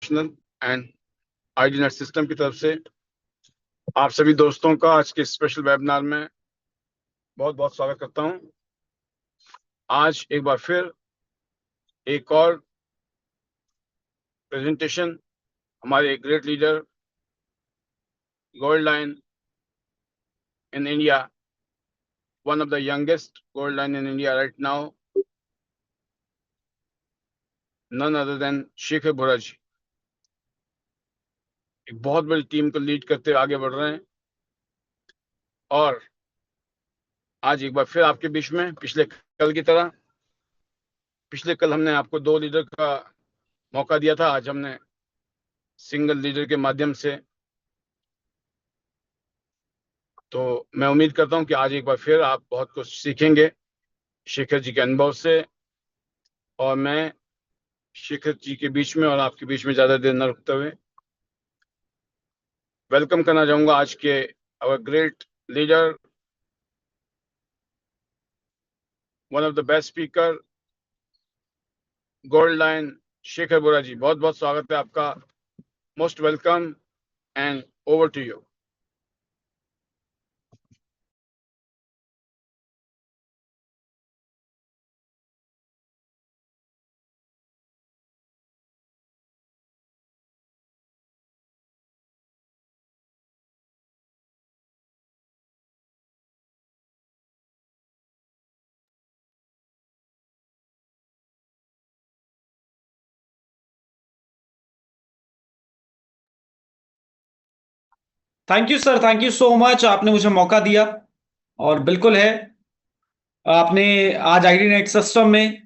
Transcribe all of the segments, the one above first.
And ID net system की तरफ से आप सभी दोस्तों का आज के स्पेशल वेबिनार में बहुत बहुत स्वागत करता हूं। आज एक बार फिर एक और प्रेजेंटेशन हमारे great leader gold line in India, one of the youngest gold line in India right now, none other than Shekhar Bora ji, एक बहुत बड़ी टीम को लीड करते हुए आगे बढ़ रहे हैं। और आज एक बार फिर आपके बीच में पिछले कल हमने आपको 2 लीडर का मौका दिया था, आज हमने सिंगल लीडर के माध्यम से। तो मैं उम्मीद करता हूं कि आज एक बार फिर आप बहुत कुछ सीखेंगे शेखर जी के अनुभव से, और मैं शेखर जी के बीच में और आपके बीच में ज्यादा देर न रुकते हुए वेलकम करना चाहूंगा आज के our great leader, one of the best speaker, gold line Shekhar Bora ji. बहुत बहुत स्वागत है आपका, most welcome and over to you. Thank you sir, thank you so much. आपने मुझे मौका दिया और बिल्कुल है, आपने आज आईडी नेट सिस्टम में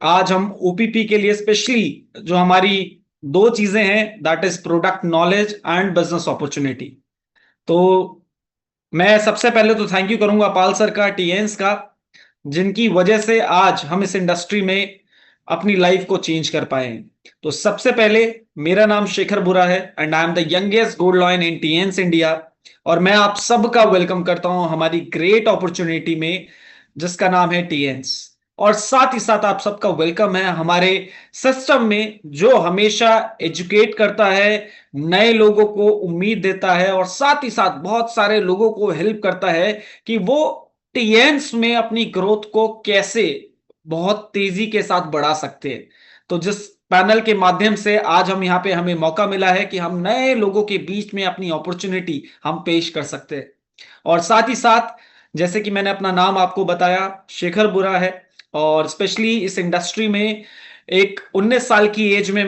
आज हम ओपीपी के लिए स्पेशली जो हमारी 2 चीजें हैं, that is product knowledge and business opportunity. तो मैं सबसे पहले तो थैंक यू करूंगा पाल सर का, टीएंस का, जिनकी वजह से आज हम इस इंडस्ट्री में अपनी लाइफ को चेंज कर पाए हैं। तो सबसे पहले मेरा नाम शेखर बुरा है and I am the youngest gold lion in Tiens India, और मैं आप सबका वेलकम करता हूं हमारी ग्रेट अपॉर्चुनिटी में जिसका नाम है टीएंस। और साथ ही साथ आप सबका वेलकम है हमारे सिस्टम में जो हमेशा एजुकेट करता है, नए लोगों को उम्मीद देता है और साथ ही साथ बहुत सारे लोगों को हेल्प करता है कि वो टीएंस में अपनी ग्रोथ को कैसे बहुत तेजी के साथ बढ़ा सकते हैं। तो जिस पैनल के माध्यम से आज हम यहाँ पे हमें मौका मिला है कि हम नए लोगों के बीच में अपनी अपॉर्चुनिटी हम पेश कर सकते हैं। और साथ ही साथ जैसे कि मैंने अपना नाम आपको बताया, शेखर बुरा है, और स्पेशली इस इंडस्ट्री में एक 19 साल की एज में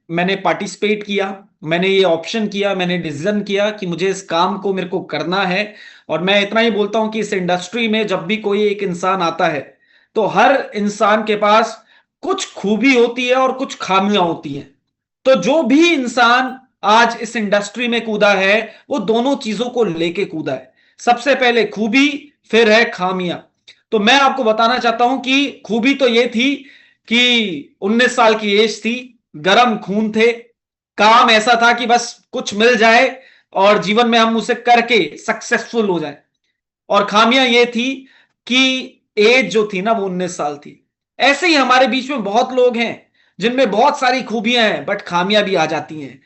मैंने पार्टिसिपेट किया, मैंने ये ऑप्शन किया, मैंने डिसीजन किया कि मुझे इस काम को मेरे को करना है। और मैं इतना ही बोलता हूं कि इस इंडस्ट्री में जब भी कोई एक इंसान आता है तो हर इंसान के पास कुछ खूबी होती है और कुछ खामियां होती हैं। तो जो भी इंसान आज इस इंडस्ट्री में कूदा है वो दोनों चीजों को लेके कूदा है, सबसे पहले खूबी, फिर है खामियां। तो मैं आपको बताना चाहता हूं कि खूबी तो ये थी कि 19 साल की एज थी, गर्म खून थे, काम ऐसा था कि बस कुछ मिल जाए और जीवन में हम उसे करके सक्सेसफुल हो जाए। और खामियां ये थी कि एज जो थी ना वो 19 साल थी। ऐसे ही हमारे बीच में बहुत लोग हैं जिनमें बहुत सारी खूबियां हैं बट खामियां भी आ जाती हैं,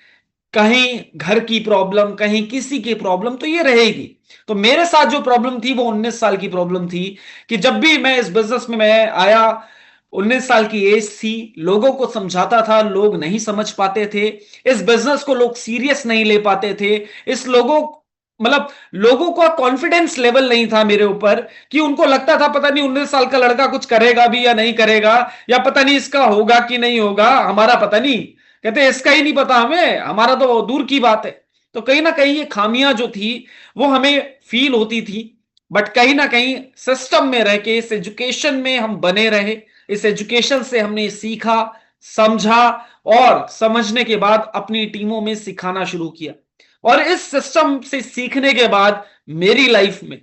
कहीं घर की प्रॉब्लम, कहीं किसी की प्रॉब्लम, तो ये रहेगी। तो मेरे साथ जो प्रॉब्लम थी वो 19 साल की प्रॉब्लम थी कि जब भी मैं इस बिजनेस में मैं आया, 19 साल की एज थी, लोगों को समझाता था, लोग नहीं समझ पाते थे, इस बिजनेस को लोग सीरियस नहीं ले पाते थे, इस लोगों मतलब लोगों का कॉन्फिडेंस लेवल नहीं था मेरे ऊपर, कि उनको लगता था पता नहीं 19 साल का लड़का कुछ करेगा भी या नहीं करेगा, या पता नहीं इसका होगा कि नहीं होगा, हमारा पता नहीं, कहते इसका ही नहीं पता हमें, हमारा तो दूर की बात है। तो कहीं ना कहीं ये खामियां जो थी वो हमें फील होती थी, बट कहीं ना कहीं सिस्टम में रह के इस एजुकेशन में हम बने रहे, इस एजुकेशन से हमने सीखा, समझा, और समझने के बाद अपनी टीमों में सिखाना शुरू किया। और इस सिस्टम से सीखने के बाद मेरी लाइफ में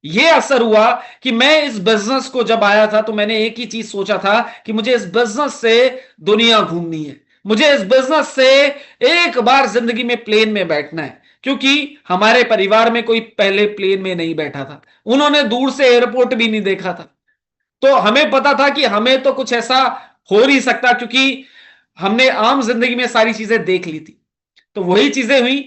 यह असर हुआ कि मैं इस बिजनेस को जब आया था तो मैंने एक ही चीज सोचा था कि मुझे इस बिजनेस से दुनिया घूमनी है, मुझे इस बिजनेस से एक बार जिंदगी में प्लेन में बैठना है। क्योंकि हमारे परिवार में कोई पहले प्लेन में नहीं बैठा था, उन्होंने दूर से एयरपोर्ट भी नहीं देखा था। तो हमें पता था कि हमें तो कुछ ऐसा हो नहीं सकता, क्योंकि हमने आम जिंदगी में सारी चीजें देख ली थी। तो वही चीजें हुई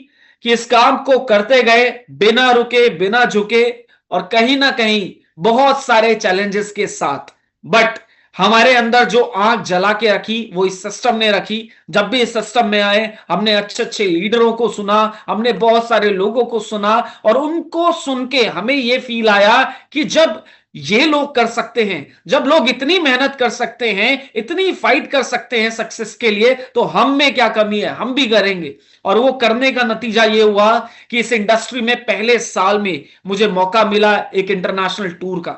कि इस काम को करते गए बिना रुके बिना झुके, और कहीं ना कहीं बहुत सारे चैलेंजेस के साथ। बट हमारे अंदर जो आंख जला के रखी वो इस सिस्टम ने रखी। जब भी इस सिस्टम में आए हमने अच्छे अच्छे लीडरों को सुना, हमने बहुत सारे लोगों को सुना, और उनको सुन के हमें यह फील आया कि जब ये लोग कर सकते हैं, जब लोग इतनी मेहनत कर सकते हैं, इतनी फाइट कर सकते हैं सक्सेस के लिए, तो हम में क्या कमी है, हम भी करेंगे। और वो करने का नतीजा ये हुआ कि इस इंडस्ट्री में पहले साल में मुझे मौका मिला एक इंटरनेशनल टूर का।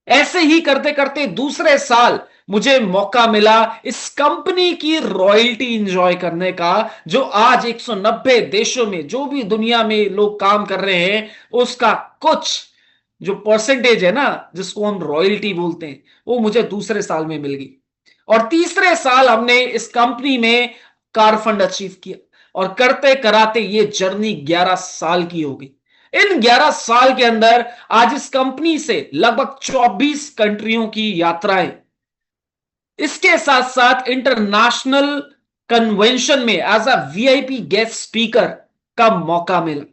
ऐसे ही करते करते दूसरे साल मुझे मौका मिला इस कंपनी की रॉयल्टी एंजॉय करने का, जो आज 190 देशों में जो भी दुनिया में लोग काम कर रहे हैं उसका कुछ जो परसेंटेज है ना, जिसको हम रॉयल्टी बोलते हैं, वो मुझे दूसरे साल में मिल गई। और तीसरे साल हमने इस कंपनी में कार फंड अचीव किया, और करते कराते ये जर्नी 11 साल की हो गई। इन 11 साल के अंदर आज इस कंपनी से लगभग 24 कंट्रियों की यात्राएं, इसके साथ साथ इंटरनेशनल कन्वेंशन में as a VIP guest speaker का मौका मिला।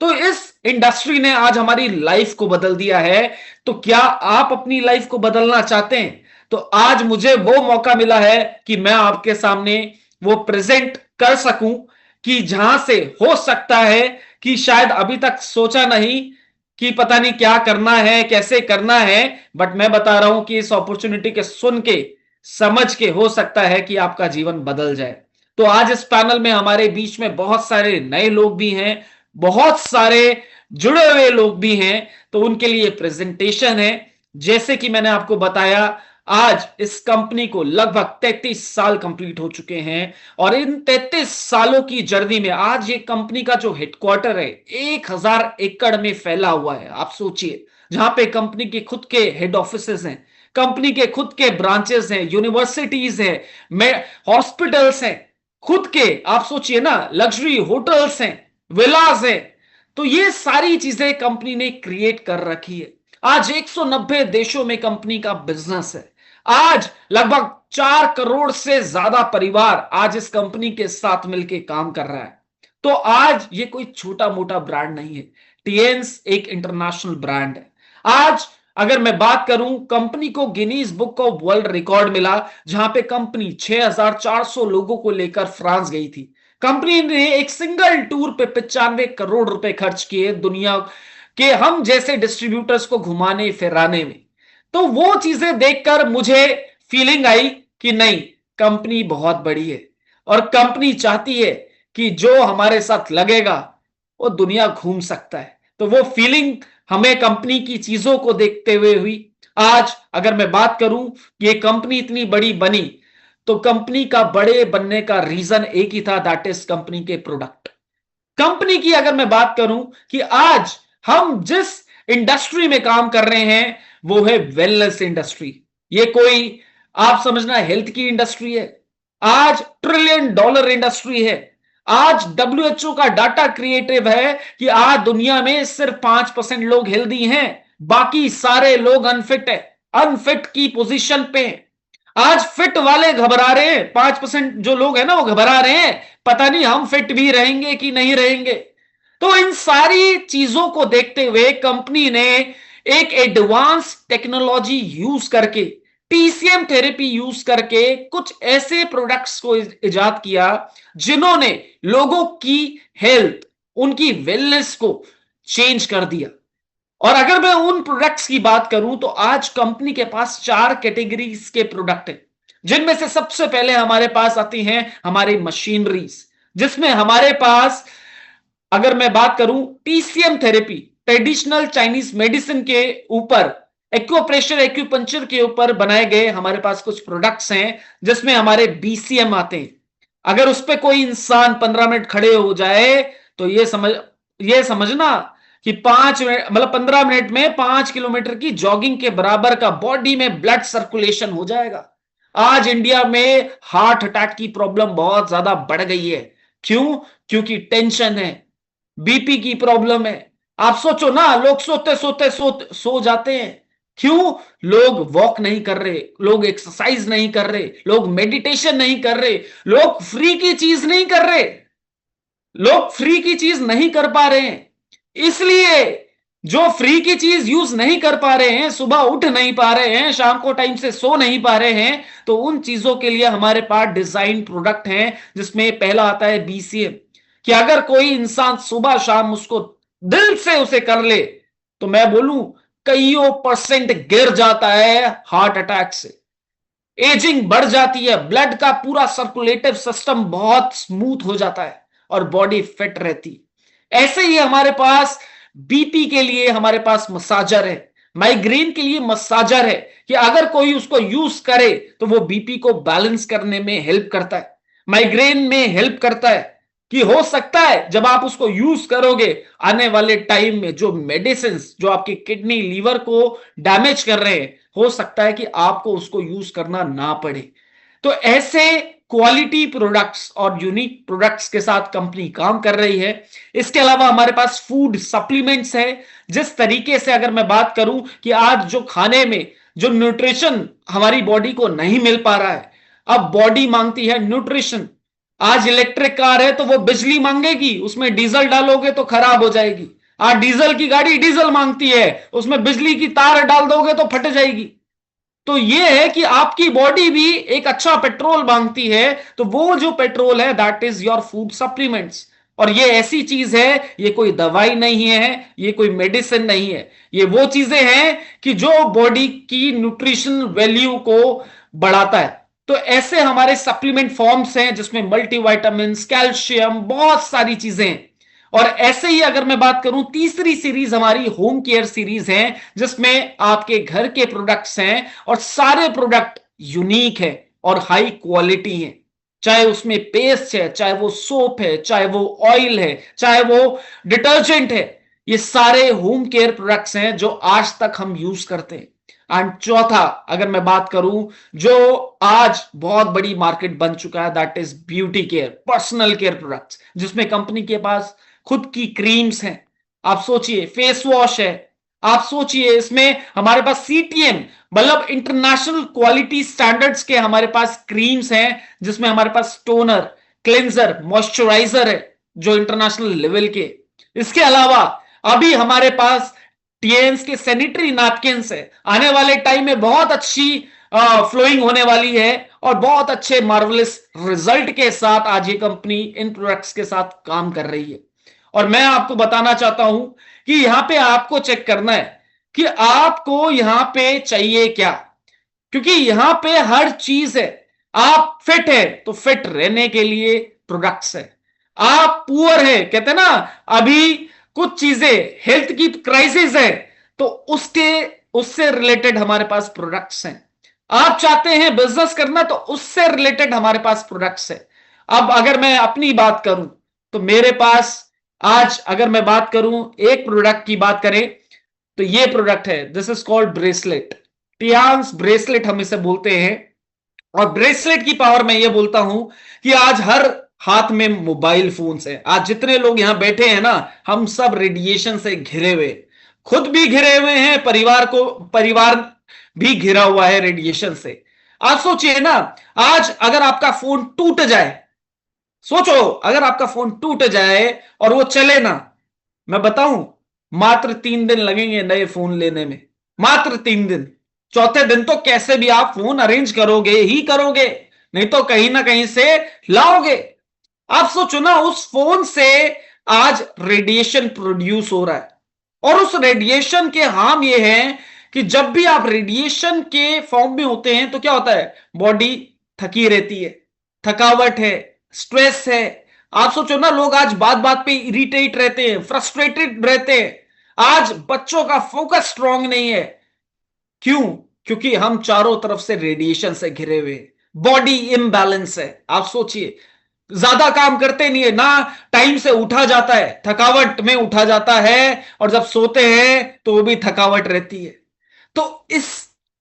तो इस इंडस्ट्री ने आज हमारी लाइफ को बदल दिया है। तो क्या आप अपनी लाइफ को बदलना चाहते हैं? तो आज मुझे वो मौका मिला है कि मैं आपके सामने वो प्रेजेंट कर सकूं, कि जहां से हो सकता है कि शायद अभी तक सोचा नहीं कि पता नहीं क्या करना है, कैसे करना है, बट मैं बता रहा हूं कि इस अपॉर्चुनिटी के सुन के समझ के हो सकता है कि आपका जीवन बदल जाए। तो आज इस पैनल में हमारे बीच में बहुत सारे नए लोग भी हैं, बहुत सारे जुड़े हुए लोग भी हैं। तो उनके लिए प्रेजेंटेशन है। जैसे कि मैंने आपको बताया, आज इस कंपनी को लगभग 33 साल कंप्लीट हो चुके हैं, और इन 33 सालों की जर्नी में आज ये कंपनी का जो हेडक्वार्टर है 1000 एकड़ में फैला हुआ है। आप सोचिए, जहां पे कंपनी के खुद के हेड ऑफिसेस हैं, कंपनी के खुद के ब्रांचेस हैं, यूनिवर्सिटीज हैं, हॉस्पिटल्स हैं, खुद के आप सोचिए ना, लग्जरी होटल्स हैं, विलास हैं। तो ये सारी चीजें कंपनी ने क्रिएट कर रखी है। आज 190 देशों में कंपनी का बिजनेस है। आज लगभग 4 करोड़ से ज्यादा परिवार आज इस कंपनी के साथ मिलकर काम कर रहा है। तो आज ये कोई छोटा मोटा ब्रांड नहीं है, टीएन्स एक इंटरनेशनल ब्रांड है। आज अगर मैं बात करूं, कंपनी को Guinness book of world record मिला, जहां पे कंपनी 6400 लोगों को लेकर फ्रांस गई थी। कंपनी ने एक सिंगल टूर पे 95 करोड़ रुपए खर्च किए दुनिया के हम जैसे डिस्ट्रीब्यूटर्स को घुमाने फिराने में। तो वो चीजें देखकर मुझे फीलिंग आई कि नहीं, कंपनी बहुत बड़ी है, और कंपनी चाहती है कि जो हमारे साथ लगेगा वो दुनिया घूम सकता है। तो वो फीलिंग हमें कंपनी की चीजों को देखते हुए हुई। आज अगर मैं बात करूं कि ये कंपनी इतनी बड़ी बनी, तो कंपनी का बड़े बनने का रीजन एक ही था, दैट इज कंपनी के प्रोडक्ट। कंपनी की अगर मैं बात करूं कि आज हम जिस इंडस्ट्री में काम कर रहे हैं वो है वेलनेस इंडस्ट्री। ये कोई आप समझना हेल्थ की इंडस्ट्री है, आज ट्रिलियन डॉलर इंडस्ट्री है। आज डब्ल्यूएचओ का डाटा क्रिएटिव है कि आज दुनिया में सिर्फ 5% लोग हेल्दी हैं, बाकी सारे लोग अनफिट है, अनफिट की पोजीशन पे हैं। आज फिट वाले घबरा रहे हैं, 5% जो लोग हैं ना वो घबरा रहे हैं, पता नहीं हम फिट भी रहेंगे कि नहीं रहेंगे। तो इन सारी चीजों को देखते हुए कंपनी ने एक एडवांस टेक्नोलॉजी यूज करके, टीसीएम थेरेपी यूज करके कुछ ऐसे प्रोडक्ट्स को इजाद किया जिन्होंने लोगों की हेल्थ, उनकी वेलनेस को चेंज कर दिया। और अगर मैं उन प्रोडक्ट्स की बात करूं तो आज कंपनी के पास 4 कैटेगरीज के प्रोडक्ट हैं, जिनमें से सबसे पहले हमारे पास आती हैं हमारी मशीनरीज, जिसमें हमारे पास अगर मैं बात करूं TCM therapy, traditional Chinese medicine के ऊपर, एक्यूप्रेशर एक्यूपंक्चर के ऊपर बनाए गए हमारे पास कुछ प्रोडक्ट्स हैं, जिसमें हमारे बीसीएम आते हैं। अगर उस पर कोई इंसान 15 मिनट खड़े हो जाए तो ये समझना कि 5 मिनट मतलब 15 मिनट में 5 किलोमीटर की जॉगिंग के बराबर का बॉडी में ब्लड सर्कुलेशन हो जाएगा। आज इंडिया में हार्ट अटैक की प्रॉब्लम बहुत ज्यादा बढ़ गई है। क्यों? क्योंकि टेंशन है, बीपी की प्रॉब्लम है। आप सोचो ना, लोग सोते सोते सो जाते हैं। क्यों? लोग वॉक नहीं कर रहे, लोग एक्सरसाइज नहीं कर रहे, लोग मेडिटेशन नहीं कर रहे, लोग फ्री की चीज नहीं कर रहे, लोग फ्री की चीज नहीं कर पा रहे हैं। इसलिए जो फ्री की चीज यूज नहीं कर पा रहे हैं, सुबह उठ नहीं पा रहे हैं, शाम को टाइम से सो नहीं पा रहे हैं, तो उन चीजों के लिए हमारे पास डिजाइन प्रोडक्ट हैं, जिसमें पहला आता है बीसीएम, कि अगर कोई इंसान सुबह शाम उसको दिल से उसे कर ले, तो मैं बोलूं कईयों % गिर जाता है हार्ट अटैक से, एजिंग बढ़ जाती है, ब्लड का पूरा सर्कुलेटिव सिस्टम बहुत स्मूथ हो जाता है और बॉडी फिट रहती है। ऐसे ही हमारे पास बीपी के लिए हमारे पास मसाजर है, माइग्रेन के लिए मसाजर है, कि अगर कोई उसको यूज करे तो वो बीपी को बैलेंस करने में हेल्प करता है, माइग्रेन में हेल्प करता है, कि हो सकता है जब आप उसको यूज करोगे आने वाले टाइम में जो मेडिसिन जो आपकी किडनी लीवर को डैमेज कर रहे हैं, हो सकता है कि आपको उसको यूज करना ना पड़े। तो ऐसे क्वालिटी प्रोडक्ट्स और यूनिक प्रोडक्ट्स के साथ कंपनी काम कर रही है। इसके अलावा हमारे पास फूड सप्लीमेंट्स है। जिस तरीके से अगर मैं बात करूं कि आज जो खाने में जो न्यूट्रिशन हमारी बॉडी को नहीं मिल पा रहा है, अब बॉडी मांगती है न्यूट्रिशन। आज इलेक्ट्रिक कार है तो वो बिजली मांगेगी, उसमें डीजल डालोगे तो खराब हो जाएगी। आज डीजल की गाड़ी डीजल मांगती है, उसमें बिजली की तार डाल दोगे तो फट जाएगी। तो यह है कि आपकी बॉडी भी एक अच्छा पेट्रोल मांगती है, तो वो जो पेट्रोल है that is your food supplements. और ये ऐसी चीज है, ये कोई दवाई नहीं है, ये कोई मेडिसिन नहीं है, ये वो चीजें हैं कि जो बॉडी की न्यूट्रिशन वैल्यू को बढ़ाता है। तो ऐसे हमारे सप्लीमेंट फॉर्म्स हैं जिसमें मल्टीविटामिन, कैल्शियम, बहुत सारी चीजें हैं। और ऐसे ही अगर मैं बात करूं, तीसरी सीरीज हमारी होम केयर सीरीज है, जिसमें आपके घर के प्रोडक्ट्स हैं और सारे प्रोडक्ट यूनिक है और हाई क्वालिटी है। चाहे उसमें पेस्ट है, चाहे वो सोप है, चाहे वो ऑयल है, चाहे वो डिटर्जेंट है, ये सारे होम केयर प्रोडक्ट्स हैं जो आज तक हम यूज करते हैं। एंड चौथा अगर मैं बात करूं, जो आज बहुत बड़ी मार्केट बन चुका है, that is beauty care, personal care products, जिसमें कंपनी के पास खुद की क्रीम्स हैं। आप सोचिए फेस वॉश है, आप सोचिए इसमें हमारे पास सीटीएम, मतलब इंटरनेशनल क्वालिटी स्टैंडर्ड्स के हमारे पास क्रीम्स हैं, जिसमें हमारे पास टोनर, क्लेंजर, मॉइस्चराइजर है जो इंटरनेशनल लेवल के। इसके अलावा अभी हमारे पास टीएन्स के सैनिटरी नैपकिन्स है, आने वाले टाइम में बहुत अच्छी फ्लोइंग होने वाली है और बहुत अच्छे मार्वलस रिजल्ट के साथ आज ये कंपनी इन प्रोडक्ट्स के साथ काम कर रही है। और मैं आपको बताना चाहता हूं कि यहां पे आपको चेक करना है कि आपको यहां पे चाहिए क्या, क्योंकि यहां पे हर चीज है। आप फिट है तो फिट रहने के लिए प्रोडक्ट्स है, आप पुअर है, कहते हैं ना अभी कुछ चीजें हेल्थ की क्राइसिस है, तो उससे रिलेटेड हमारे पास प्रोडक्ट्स हैं। आप चाहते हैं बिजनेस करना, तो उससे रिलेटेड हमारे पास प्रोडक्ट्स है। अब अगर मैं अपनी बात करूं, तो मेरे पास आज अगर मैं बात करूं एक प्रोडक्ट की बात करें, तो ये प्रोडक्ट है, this is called bracelet, Tiens bracelet हम इसे बोलते हैं। और ब्रेसलेट की पावर मैं ये बोलता हूं कि आज हर हाथ में मोबाइल फोन्स है। आज जितने लोग यहां बैठे हैं ना, हम सब रेडिएशन से घिरे हुए, खुद भी घिरे हुए हैं, परिवार भी घिरा हुआ है रेडिएशन से। आप सोचिए ना, आज अगर आपका फोन टूट जाए, सोचो अगर आपका फोन टूट जाए और वो चले ना, मैं बताऊं मात्र 3 दिन लगेंगे नए फोन लेने में, मात्र 3 दिन। चौथे दिन तो कैसे भी आप फोन अरेंज करोगे ही करोगे, नहीं तो कहीं ना कहीं से लाओगे। आप सोचो ना, उस फोन से आज रेडिएशन प्रोड्यूस हो रहा है, और उस रेडिएशन के हार्म ये है कि जब भी आप रेडिएशन के फॉर्म में होते हैं तो क्या होता है, बॉडी थकी रहती है, थकावट है, स्ट्रेस है। आप सोचो ना, लोग आज बात बात पे इरिटेट रहते हैं, फ्रस्ट्रेटेड रहते हैं। आज बच्चों का फोकस स्ट्रांग नहीं है, क्यों? क्योंकि हम चारों तरफ से रेडिएशन से घिरे हुए, बॉडी इम्बैलेंस है। आप सोचिए, ज्यादा काम करते नहीं है ना, टाइम से उठा जाता है, थकावट में उठा जाता है, और जब सोते हैं तो वो भी थकावट रहती है। तो इस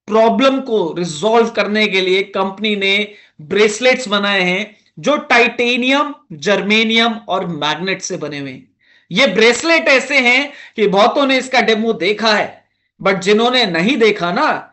प्रॉब्लम को रिजॉल्व करने के लिए कंपनी ने ब्रेसलेट्स बनाए हैं जो टाइटेनियम, जर्मेनियम और मैग्नेट से बने हुए हैं। ये ब्रेसलेट ऐसे हैं कि बहुतों ने इसका डेमो देखा है, बट जिन्होंने नहीं देखा ना,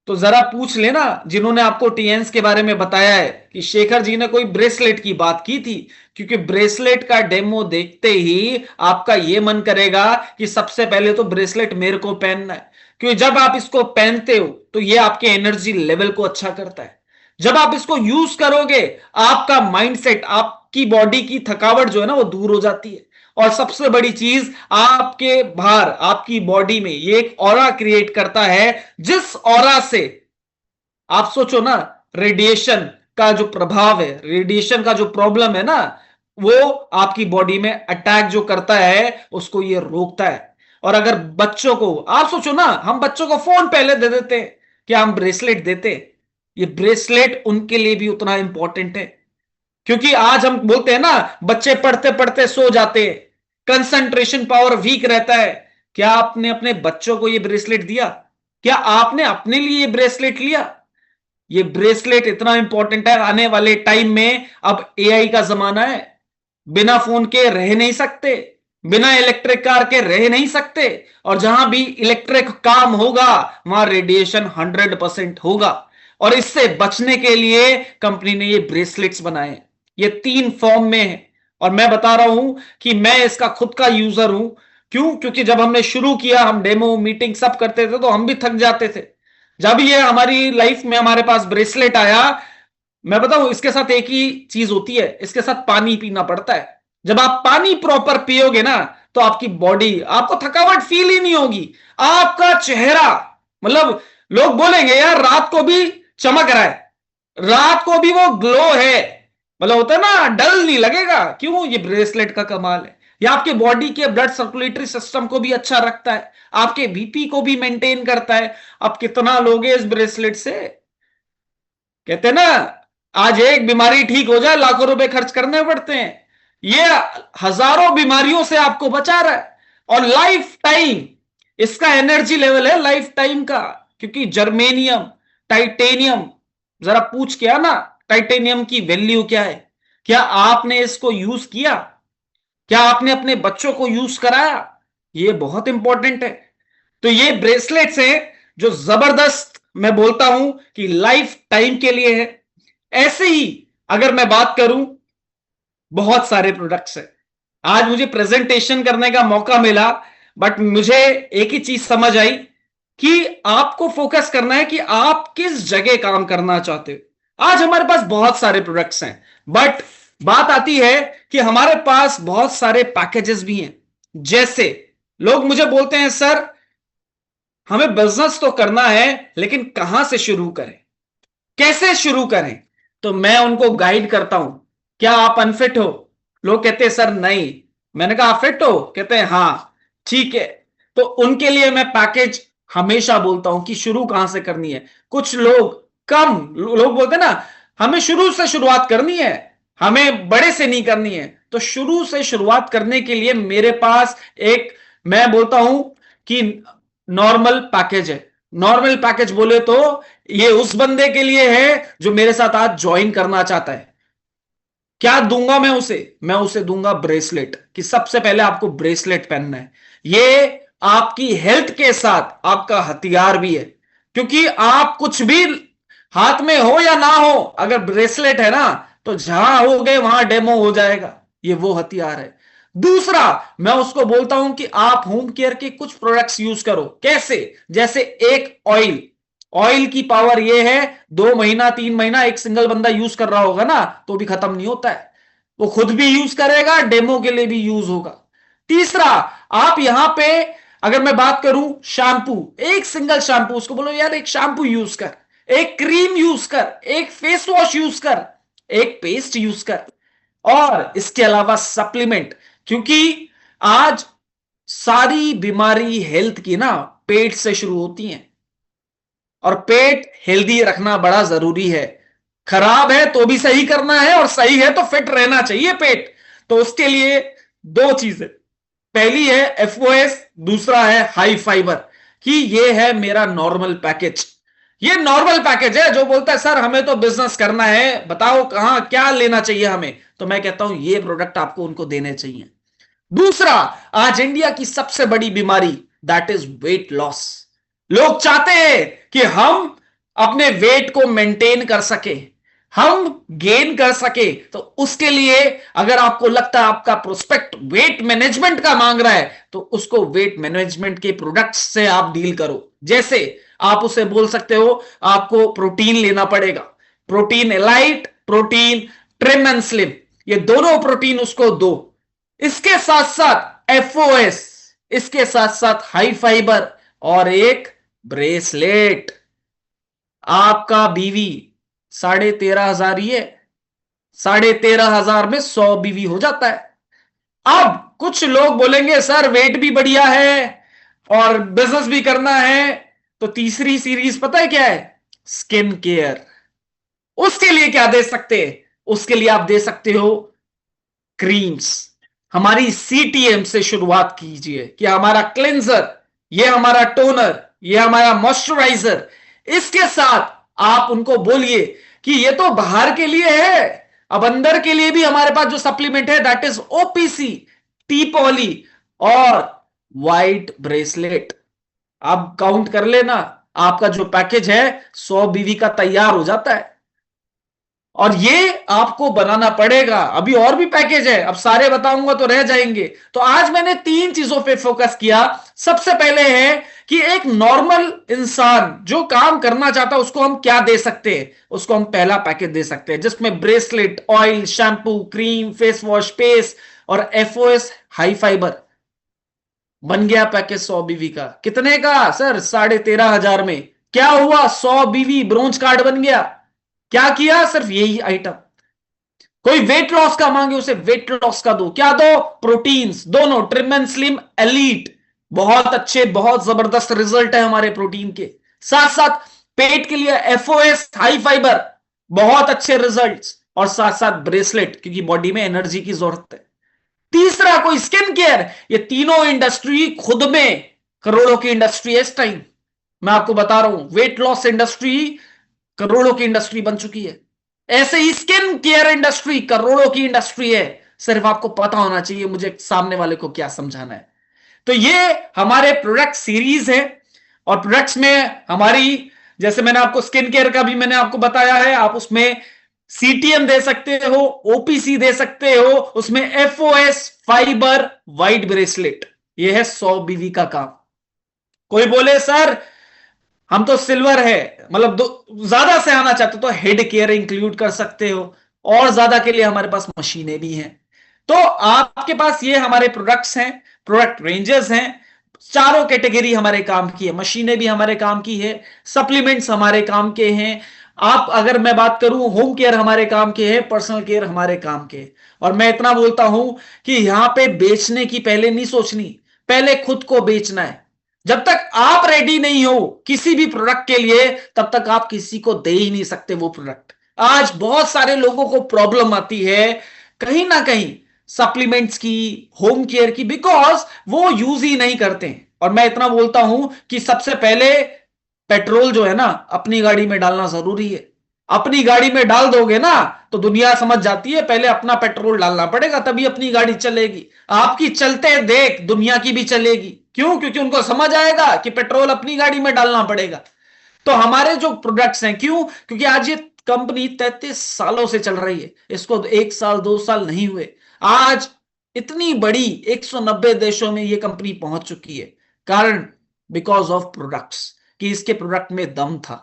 तो जरा पूछ लेना जिन्होंने आपको टीएन्स के बारे में बताया है कि शेखर जी ने कोई ब्रेसलेट की बात की थी, क्योंकि ब्रेसलेट का डेमो देखते ही आपका यह मन करेगा कि सबसे पहले तो ब्रेसलेट मेरे को पहनना है, क्योंकि जब आप इसको पहनते हो तो यह आपके एनर्जी लेवल को अच्छा करता है। जब आप इसको यूज करोगे, आपका माइंडसेट, आपकी बॉडी की थकावट जो है ना वो दूर हो जाती है। और सबसे बड़ी चीज, आपके बाहर आपकी बॉडी में ये एक ऑरा क्रिएट करता है, जिस ऑरा से आप सोचो ना, रेडिएशन का जो प्रभाव है, रेडिएशन का जो प्रॉब्लम है ना, वो आपकी बॉडी में अटैक जो करता है उसको ये रोकता है। और अगर बच्चों को आप सोचो ना, हम बच्चों को फोन पहले दे देते हैं, क्या हम ब्रेसलेट देते? ये ब्रेसलेट उनके लिए भी उतना इंपॉर्टेंट है, क्योंकि आज हम बोलते हैं ना, बच्चे पढ़ते पढ़ते सो जाते हैं, कंसंट्रेशन पावर वीक रहता है। क्या आपने अपने बच्चों को ये ब्रेसलेट दिया? क्या आपने अपने लिए ये ब्रेसलेट लिया? ये ब्रेसलेट इतना इंपॉर्टेंट है। आने वाले टाइम में अब एआई का जमाना है, बिना फोन के रह नहीं सकते, बिना इलेक्ट्रिक कार के रह नहीं सकते, और जहां भी इलेक्ट्रिक काम होगा वहां रेडिएशन 100% होगा। और इससे बचने के लिए कंपनी ने ये ब्रेसलेट्स बनाए, ये 3 फॉर्म में है। और मैं बता रहा हूं कि मैं इसका खुद का यूजर हूं। क्यों? क्योंकि जब हमने शुरू किया, हम डेमो मीटिंग सब करते थे तो हम भी थक जाते थे। जब ये हमारी लाइफ में हमारे पास ब्रेसलेट आया, मैं बताऊं इसके साथ एक ही चीज होती है, इसके साथ पानी पीना पड़ता है। जब आप पानी प्रॉपर पियोगे ना, तो आपकी बॉडी, आपको थकावट फील ही नहीं होगी। आपका चेहरा, मतलब लोग बोलेंगे यार रात को भी चमक रहा है, रात को भी वो ग्लो है, मतलब होता है ना, डल नहीं लगेगा। क्यों? ये ब्रेसलेट का कमाल है। ये आपके बॉडी के ब्लड सर्कुलेटरी सिस्टम को भी अच्छा रखता है, आपके बीपी को भी मेंटेन करता है। अब कितना लोगे इस ब्रेसलेट से? कहते हैं ना, आज एक बीमारी ठीक हो जाए लाखों रुपए खर्च करने पड़ते हैं, ये हजारों बीमारियों से आपको बचा रहा है। और लाइफ टाइम इसका एनर्जी लेवल है, लाइफ टाइम का। क्योंकि जर्मेनियम, टाइटेनियम, जरा पूछ के आना टाइटेनियम की वैल्यू क्या है। क्या आपने इसको यूज किया? क्या आपने अपने बच्चों को यूज कराया? ये बहुत इंपॉर्टेंट है। तो ये ब्रेसलेट्स हैं जो जबरदस्त, मैं बोलता हूं कि लाइफ टाइम के लिए है। ऐसे ही अगर मैं बात करूं, बहुत सारे प्रोडक्ट्स हैं। आज मुझे प्रेजेंटेशन करने का मौका मिला, बट मुझे एक ही चीज समझ आई कि आपको फोकस करना है कि आप किस जगह काम करना चाहते हो। आज हमारे पास बहुत सारे प्रोडक्ट्स हैं, बट बात आती है कि हमारे पास बहुत सारे पैकेजेस भी हैं। जैसे लोग मुझे बोलते हैं, सर हमें बिजनेस तो करना है, लेकिन कहां से शुरू करें, कैसे शुरू करें? तो मैं उनको गाइड करता हूं। क्या आप अनफिट हो? लोग कहते हैं सर नहीं। मैंने कहा फिट हो? कहते हैं हाँ। ठीक है, तो उनके लिए मैं पैकेज हमेशा बोलता हूं कि शुरू कहां से करनी है। कुछ लोग, कम लोग बोलते हैं ना, हमें शुरू से शुरुआत करनी है, हमें बड़े से नहीं करनी है। तो शुरू से शुरुआत करने के लिए मेरे पास एक, मैं बोलता हूं कि नॉर्मल पैकेज है। नॉर्मल पैकेज बोले तो ये उस बंदे के लिए है जो मेरे साथ आज ज्वाइन करना चाहता है। क्या दूंगा मैं उसे? मैं उसे दूंगा ब्रेसलेट, कि सबसे पहले आपको ब्रेसलेट पहनना है। ये आपकी हेल्थ के साथ आपका हथियार भी है, क्योंकि आप कुछ भी हाथ में हो या ना हो, अगर ब्रेसलेट है ना, तो जहां हो गए वहां डेमो हो जाएगा। ये वो हथियार है। दूसरा, मैं उसको बोलता हूं कि आप होम केयर के कुछ प्रोडक्ट्स यूज करो। कैसे? जैसे एक ऑयल, ऑयल की पावर यह है, 2 महीना 3 महीना एक सिंगल बंदा यूज कर रहा होगा ना, तो भी खत्म नहीं होता है। वो खुद भी यूज करेगा, डेमो के लिए भी यूज होगा। तीसरा, आप यहां पे, अगर मैं बात करूं शैम्पू, एक सिंगल शैम्पू, उसको बोलो यार एक शैम्पू यूज कर, एक क्रीम यूज कर, एक फेस वॉश यूज कर, एक पेस्ट यूज कर, और इसके अलावा सप्लीमेंट। क्योंकि आज सारी बीमारी हेल्थ की ना पेट से शुरू होती हैं, और पेट हेल्दी रखना बड़ा जरूरी है। खराब है तो भी सही करना है, और सही है तो फिट रहना चाहिए पेट। तो उसके लिए 2 चीजें, पहली है एफओएस, दूसरा है हाई फाइबर। कि ये है मेरा नॉर्मल पैकेज। ये नॉर्मल पैकेज है जो बोलता है सर हमें तो बिजनेस करना है, बताओ कहां क्या लेना चाहिए हमें, तो मैं कहता हूं ये प्रोडक्ट आपको उनको देने चाहिए। दूसरा, आज इंडिया की सबसे बड़ी बीमारी, दैट इज वेट लॉस। लोग चाहते हैं कि हम अपने वेट को मेंटेन कर सके, हम गेन कर सके। तो उसके लिए अगर आपको लगता है आपका प्रोस्पेक्ट वेट मैनेजमेंट का मांग रहा है, तो उसको वेट मैनेजमेंट के प्रोडक्ट्स से आप डील करो। जैसे आप उसे बोल सकते हो आपको प्रोटीन लेना पड़ेगा, protein elite, protein trim and slim, ये दोनों प्रोटीन उसको दो। इसके साथ साथ एफओएस, इसके साथ साथ हाई फाइबर और एक ब्रेसलेट। आपका बीवी 13,500 ही है, 13,500 में 100 बीवी हो जाता है। अब कुछ लोग बोलेंगे सर वेट भी बढ़िया है और बिजनेस भी करना है, तो तीसरी सीरीज पता है क्या है? Skin care. उसके लिए क्या दे सकते हैं? उसके लिए आप दे सकते हो क्रीम्स। हमारी सीटीएम से शुरुआत कीजिए कि हमारा क्लेंजर, ये हमारा टोनर, ये हमारा मॉइस्चराइजर। इसके साथ आप उनको बोलिए कि ये तो बाहर के लिए है, अब अंदर के लिए भी हमारे पास जो सप्लीमेंट है that is OPC, T poly और वाइट ब्रेसलेट। आप काउंट कर लेना, आपका जो पैकेज है 100 बीवी का तैयार हो जाता है। और ये आपको बनाना पड़ेगा। अभी और भी पैकेज है, अब सारे बताऊंगा तो रह जाएंगे। तो आज मैंने 3 चीजों पे फोकस किया। सबसे पहले है कि एक नॉर्मल इंसान जो काम करना चाहता है उसको हम क्या दे सकते हैं। उसको हम पहला पैकेज दे सकते हैं जिसमें bracelet, oil, shampoo, cream, face wash, paste और एफओएस हाई फाइबर। बन गया पैकेज 100 बीवी का। कितने का सर? 13,500 में। क्या हुआ? 100 बीवी ब्रोंज कार्ड बन गया। क्या किया? सिर्फ यही आइटम। कोई वेट लॉस का मांगे उसे वेट लॉस का दो। क्या दो? प्रोटीन्स दोनों, ट्रिम एंड स्लिम, एलीट। बहुत अच्छे, बहुत जबरदस्त रिजल्ट है हमारे प्रोटीन के। साथ साथ पेट के लिए एफओएस हाई फाइबर, बहुत अच्छे रिजल्ट्स। और साथ साथ ब्रेसलेट, क्योंकि बॉडी में एनर्जी की जरूरत है। तीसरा कोई स्किन केयर। ये तीनों इंडस्ट्री खुद में करोड़ों की इंडस्ट्री है इस टाइम। मैं आपको बता रहा हूं, वेट लॉस इंडस्ट्री करोड़ों की इंडस्ट्री बन चुकी है। ऐसे ही स्किन केयर इंडस्ट्री करोड़ों की इंडस्ट्री है। सिर्फ आपको पता होना चाहिए मुझे सामने वाले को क्या समझाना है। तो ये हमारे प्रोडक्ट सीरीज है। और प्रोडक्ट्स में हमारी, जैसे मैंने आपको स्किन केयर का भी मैंने आपको बताया है, आप उसमें सीटीएम दे सकते हो, ओपीसी दे सकते हो, उसमें एफओएस, फाइबर, वाइट ब्रेसलेट। ये है 100 बीवी का काम। कोई बोले सर हम तो सिल्वर है, मतलब ज्यादा से आना चाहते हो तो हेड केयर इंक्लूड कर सकते हो, और ज्यादा के लिए हमारे पास मशीनें भी हैं। तो आपके पास ये हमारे प्रोडक्ट्स हैं, प्रोडक्ट रेंजेस हैं। चारों कैटेगरी हमारे काम की है, मशीनें भी हमारे काम की है, सप्लीमेंट्स हमारे काम के हैं। आप अगर मैं बात करूं, होम केयर हमारे काम के हैं, पर्सनल केयर हमारे काम के। और मैं इतना बोलता हूं कि यहां पे बेचने की पहले नहीं सोचनी, पहले खुद को बेचना है। जब तक आप रेडी नहीं हो किसी भी प्रोडक्ट के लिए, तब तक आप किसी को दे ही नहीं सकते वो प्रोडक्ट। आज बहुत सारे लोगों को प्रॉब्लम आती है कहीं ना कहीं सप्लीमेंट्स की, होम केयर की, बिकॉज वो यूज ही नहीं करते हैं। और मैं इतना बोलता हूं कि सबसे पहले पेट्रोल जो है ना अपनी गाड़ी में डालना जरूरी है। अपनी गाड़ी में डाल दोगे ना तो दुनिया समझ जाती है पहले अपना पेट्रोल डालना पड़ेगा तभी अपनी गाड़ी चलेगी। आपकी चलते देख दुनिया की भी चलेगी। क्यों? क्योंकि उनको समझ आएगा कि पेट्रोल अपनी गाड़ी में डालना पड़ेगा। तो हमारे जो प्रोडक्ट्स हैं, क्यों? क्योंकि आज ये कंपनी 33 सालों से चल रही है, इसको 1 साल 2 साल नहीं हुए। आज इतनी बड़ी 190 देशों में ये कंपनी पहुंच चुकी है। कारण बिकॉज ऑफ प्रोडक्ट्स, कि इसके प्रोडक्ट में दम था।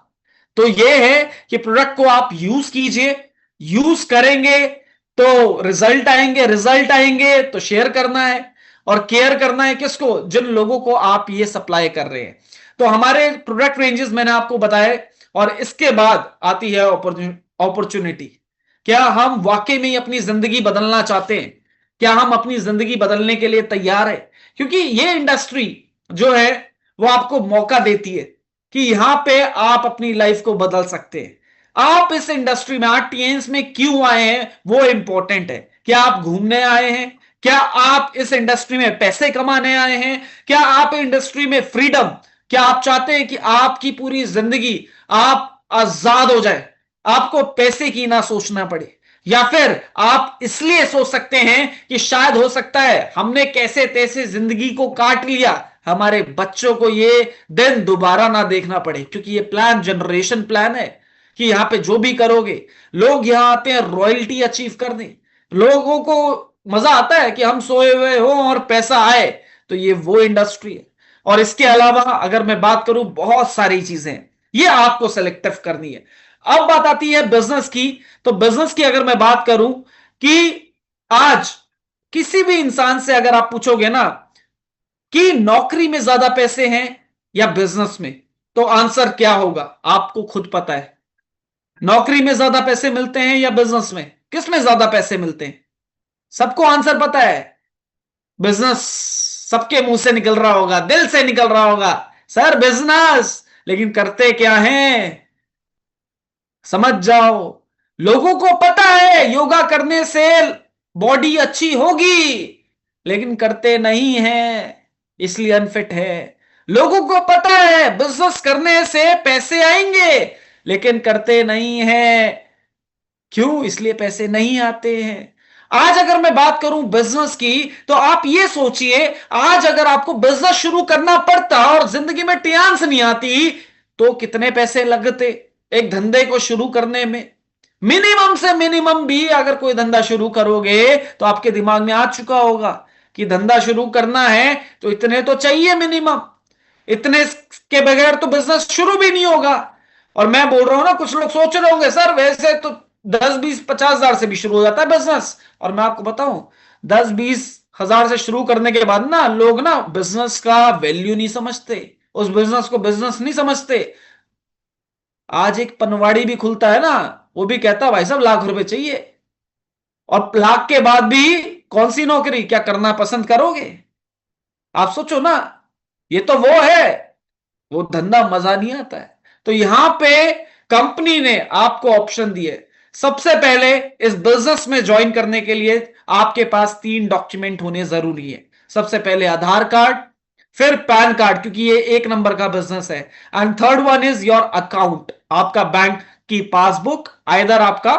तो ये है कि प्रोडक्ट को आप यूज कीजिए, यूज करेंगे तो रिजल्ट आएंगे, रिजल्ट आएंगे तो शेयर करना है। और केयर करना है किसको? जिन लोगों को आप ये सप्लाई कर रहे हैं। तो हमारे प्रोडक्ट रेंजेस मैंने आपको बताए। और इसके बाद आती है अपॉर्चुनिटी। क्या हम वाकई में अपनी जिंदगी बदलना चाहते हैं? क्या हम अपनी जिंदगी बदलने के लिए तैयार है? क्योंकि ये इंडस्ट्री जो है वो आपको मौका देती है कि यहां पे आप अपनी लाइफ को बदल सकते हैं। आप इस इंडस्ट्री में आरटीएंस में क्यों आए हैं वो इंपॉर्टेंट है। क्या आप घूमने आए हैं? क्या आप इस इंडस्ट्री में पैसे कमाने आए हैं? क्या आप इंडस्ट्री में फ्रीडम, क्या आप चाहते हैं कि आपकी पूरी जिंदगी आप आजाद हो जाए, आपको पैसे की ना सोचना पड़े? या फिर आप इसलिए सोच सकते हैं कि शायद हो सकता है हमने कैसे तैसे जिंदगी को काट लिया, हमारे बच्चों को ये दिन दोबारा ना देखना पड़े, क्योंकि ये प्लान जनरेशन प्लान है कि यहां पे जो भी करोगे, लोग यहां आते हैं रॉयल्टी अचीव करने, लोगों को मजा आता है कि हम सोए हुए हो और पैसा आए, तो ये वो इंडस्ट्री है। और इसके अलावा अगर मैं बात करूं, बहुत सारी चीजें हैं, ये आपको सेलेक्टिव करनी है। अब बात आती है बिजनेस की। तो बिजनेस की अगर मैं बात करूं कि आज किसी भी इंसान से अगर आप पूछोगे ना कि नौकरी में ज्यादा पैसे हैं या बिजनेस में, तो आंसर क्या होगा आपको खुद पता है। नौकरी में ज्यादा पैसे मिलते हैं या बिजनेस में, किस में ज्यादा पैसे मिलते हैं? सबको आंसर पता है, बिजनेस। सबके मुंह से निकल रहा होगा, दिल से निकल रहा होगा, सर बिजनेस। लेकिन करते क्या हैं, समझ जाओ। लोगों को पता है योगा करने से बॉडी अच्छी होगी, लेकिन करते नहीं है, इसलिए अनफिट है। लोगों को पता है बिजनेस करने से पैसे आएंगे, लेकिन करते नहीं है, क्यों? इसलिए पैसे नहीं आते हैं। आज अगर मैं बात करूं बिजनेस की, तो आप ये सोचिए, आज अगर आपको बिजनेस शुरू करना पड़ता और जिंदगी में टियान्स नहीं आती, तो कितने पैसे लगते एक धंधे को शुरू करने में? मिनिमम से मिनिमम भी अगर कोई धंधा शुरू करोगे, तो आपके दिमाग में आ चुका होगा कि धंधा शुरू करना है तो इतने तो चाहिए मिनिमम। इतने के बगैर तो बिजनेस शुरू भी नहीं होगा। और मैं बोल रहा हूं ना, कुछ लोग सोच रहे होंगे सर वैसे तो 10-20-50 हजार से भी शुरू हो जाता है बिजनेस। और मैं आपको बताऊं, 10-20 हजार से शुरू करने के बाद ना लोग ना बिजनेस का वैल्यू नहीं समझते, उस बिजनेस को बिजनेस नहीं समझते। आज एक पनवाड़ी भी खुलता है ना, वो भी कहता है भाई साहब लाख रुपए चाहिए। और लाख के बाद भी कौन सी नौकरी, क्या करना पसंद करोगे? आप सोचो ना, ये तो वो है, वो धंधा मजा नहीं आता है। तो यहां पे कंपनी ने आपको ऑप्शन दिए। सबसे पहले इस बिजनेस में ज्वाइन करने के लिए आपके पास 3 डॉक्यूमेंट होने जरूरी है। सबसे पहले आधार कार्ड, फिर पैन कार्ड, क्योंकि ये 1 नंबर का बिजनेस है, and third one is your account, आपका बैंक की पासबुक, आइदर आपका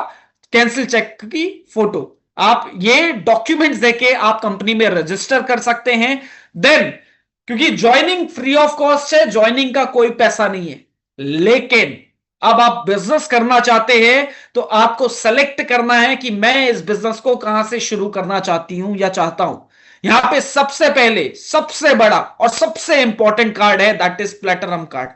कैंसिल चेक की फोटो। आप ये डॉक्यूमेंट्स देके आप कंपनी में रजिस्टर कर सकते हैं। देन, क्योंकि ज्वाइनिंग फ्री ऑफ कॉस्ट है, ज्वाइनिंग का कोई पैसा नहीं है, लेकिन अब आप बिजनेस करना चाहते हैं तो आपको सेलेक्ट करना है कि मैं इस बिजनेस को कहां से शुरू करना चाहती हूं या चाहता हूं। यहां पे सबसे पहले सबसे बड़ा और सबसे इंपॉर्टेंट कार्ड है, दैट इज प्लेटिनम कार्ड,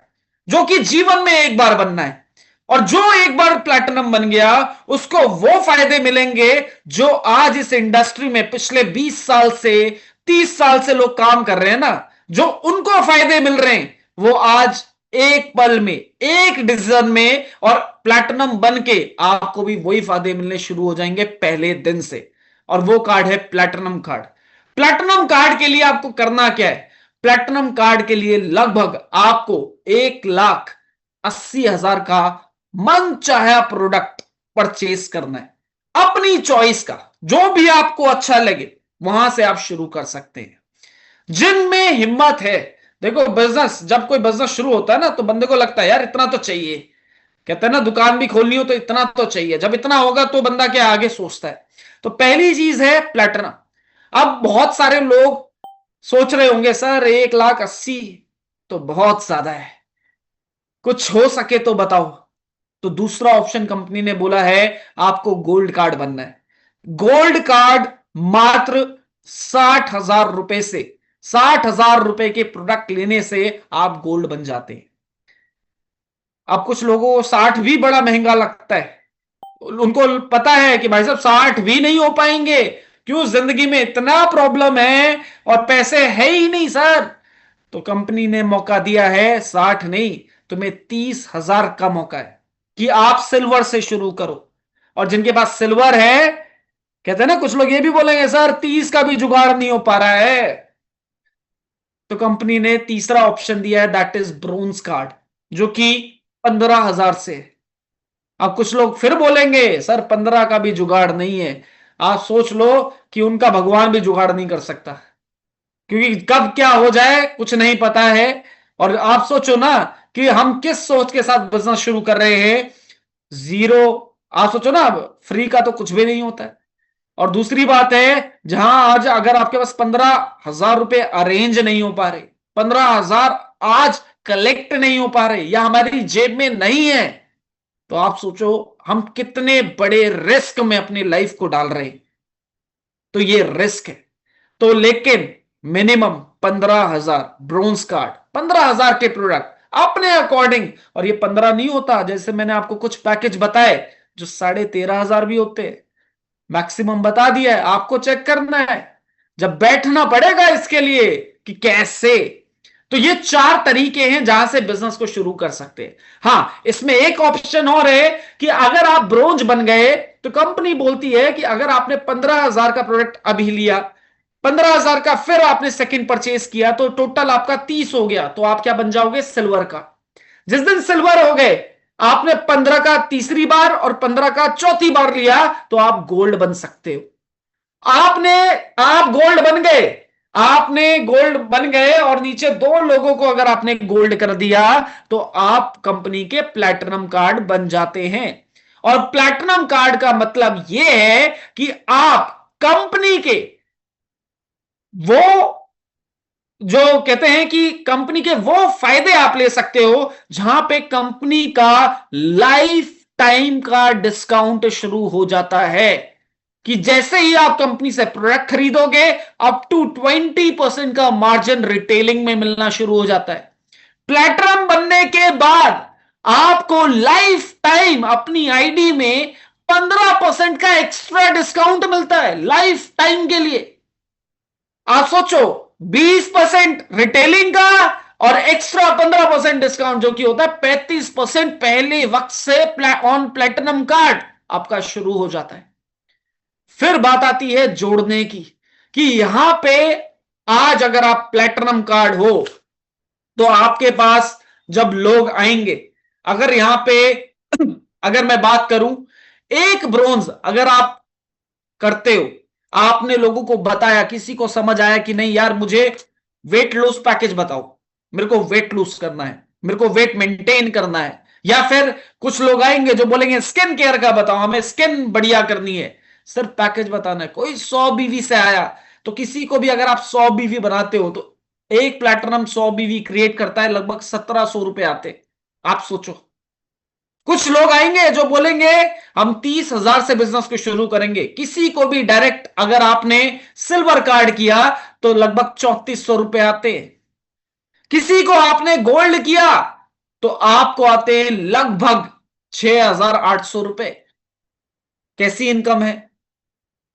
जो कि जीवन में एक बार बनना है। और जो एक बार प्लैटिनम बन गया, उसको वो फायदे मिलेंगे जो आज इस इंडस्ट्री में पिछले 20 साल से 30 साल से लोग काम कर रहे हैं ना, जो उनको फायदे मिल रहे हैं, वो आज एक पल में, एक डिसीजन में और प्लैटिनम बन के आपको भी वही फायदे मिलने शुरू हो जाएंगे पहले दिन से। और वो कार्ड है प्लैटिनम कार्ड। प्लैटिनम कार्ड के लिए आपको करना क्या है? प्लैटिनम कार्ड के लिए लगभग आपको 1,80,000 का मन चाहे प्रोडक्ट परचेज करना है, अपनी चॉइस का, जो भी आपको अच्छा लगे वहां से आप शुरू कर सकते हैं। जिनमें हिम्मत है, देखो बिजनेस, जब कोई बिजनेस शुरू होता है ना, तो बंदे को लगता है यार इतना तो चाहिए, कहते हैं ना दुकान भी खोलनी हो तो इतना तो चाहिए, जब इतना होगा तो बंदा क्या आगे सोचता है। तो पहली चीज है प्लैटिनम। अब बहुत सारे लोग सोच रहे होंगे सर 1,80,000 तो बहुत ज्यादा है, कुछ हो सके तो बताओ। तो दूसरा ऑप्शन कंपनी ने बोला है, आपको गोल्ड कार्ड बनना है। गोल्ड कार्ड मात्र 60,000 रुपए से, 60,000 रुपए के प्रोडक्ट लेने से आप गोल्ड बन जाते हैं। अब कुछ लोगों को 60 भी बड़ा महंगा लगता है, उनको पता है कि भाई साहब 60 भी नहीं हो पाएंगे, क्यों? जिंदगी में इतना प्रॉब्लम है और पैसे है ही नहीं सर। तो कंपनी ने मौका दिया है, 60 नहीं, तुम्हें 30,000 का मौका है कि आप सिल्वर से शुरू करो। और जिनके पास सिल्वर है, कहते हैं ना, कुछ लोग ये भी बोलेंगे सर 30 का भी जुगाड़ नहीं हो पा रहा है, तो कंपनी ने तीसरा ऑप्शन दिया है, दैट इज ब्रोंज कार्ड, जो कि 15,000 से। अब कुछ लोग फिर बोलेंगे सर 15 का भी जुगाड़ नहीं है। आप सोच लो कि उनका भगवान भी जुगाड़ नहीं कर सकता, क्योंकि कब क्या हो जाए कुछ नहीं पता है। और आप सोचो ना कि हम किस सोच के साथ बिजनेस शुरू कर रहे हैं, जीरो। आप सोचो ना, अब फ्री का तो कुछ भी नहीं होता है। और दूसरी बात है, जहां आज अगर आपके पास 15,000 रुपए अरेंज नहीं हो पा रहे, 15,000 आज कलेक्ट नहीं हो पा रहे या हमारी जेब में नहीं है, तो आप सोचो हम कितने बड़े रिस्क में अपनी लाइफ को डाल रहे हैं। तो ये रिस्क है। तो लेकिन मिनिमम 15,000 ब्रोंज कार्ड, 15,000 के प्रोडक्ट अपने अकॉर्डिंग। और ये 15 नहीं होता, जैसे मैंने आपको कुछ पैकेज बताए जो 13,500 भी होते हैं। मैक्सिमम बता दिया है, आपको चेक करना है, जब बैठना पड़ेगा इसके लिए कि कैसे। तो ये 4 तरीके हैं जहां से बिजनेस को शुरू कर सकते हैं। हां, इसमें एक ऑप्शन और है कि अगर आप ब्रोंज बन गए तो कंपनी बोलती है कि अगर आपने 15,000 का प्रोडक्ट अभी लिया, 15,000 का फिर आपने सेकंड परचेज किया, तो टोटल आपका 30 हो गया, तो आप क्या बन जाओगे? सिल्वर का। जिस दिन सिल्वर हो गए, आपने 15 का तीसरी बार और 15 का चौथी बार लिया, तो आप गोल्ड बन सकते हो। आप गोल्ड बन गए, आपने गोल्ड बन गए और नीचे 2 लोगों को अगर आपने गोल्ड कर दिया, तो आप कंपनी के प्लैटिनम कार्ड बन जाते हैं। और प्लैटिनम कार्ड का मतलब यह है कि आप कंपनी के वो जो कहते हैं कि कंपनी के वो फायदे आप ले सकते हो जहां पे कंपनी का लाइफ टाइम का डिस्काउंट शुरू हो जाता है। कि जैसे ही आप कंपनी से प्रोडक्ट खरीदोगे, अप टू 20% का मार्जिन रिटेलिंग में मिलना शुरू हो जाता है। प्लेटिनम बनने के बाद आपको लाइफ टाइम अपनी आईडी में 15% का एक्स्ट्रा डिस्काउंट मिलता है लाइफ टाइम के लिए। आप सोचो, 20% रिटेलिंग का और एक्स्ट्रा 15% डिस्काउंट जो कि होता है 35% पहले वक्त से ऑन प्लेटिनम कार्ड आपका शुरू हो जाता है। फिर बात आती है जोड़ने की, कि यहां पे आज अगर आप प्लेटिनम कार्ड हो तो आपके पास जब लोग आएंगे, अगर यहां पे अगर मैं बात करूं, एक ब्रोंज अगर आप करते हो, आपने लोगों को बताया, किसी को समझ आया कि नहीं यार मुझे वेट लॉस पैकेज बताओ, मेरे को वेट लॉस करना है, मेरे को वेट मेंटेन करना है। या फिर कुछ लोग आएंगे जो बोलेंगे स्किन केयर का बताओ, हमें स्किन बढ़िया करनी है, सिर्फ पैकेज बताना है। कोई 100 बीवी से आया, तो किसी को भी अगर आप 100 बीवी बनाते हो तो एक प्लैटिनम 100 बीवी क्रिएट करता है, लगभग 1,700 रुपए आते। आप सोचो, कुछ लोग आएंगे जो बोलेंगे हम 30,000 से बिजनेस को शुरू करेंगे। किसी को भी डायरेक्ट अगर आपने सिल्वर कार्ड किया तो लगभग 3,400 रुपए आते हैं। किसी को आपने गोल्ड किया तो आपको आते हैं लगभग 6,800 रुपए। कैसी इनकम है?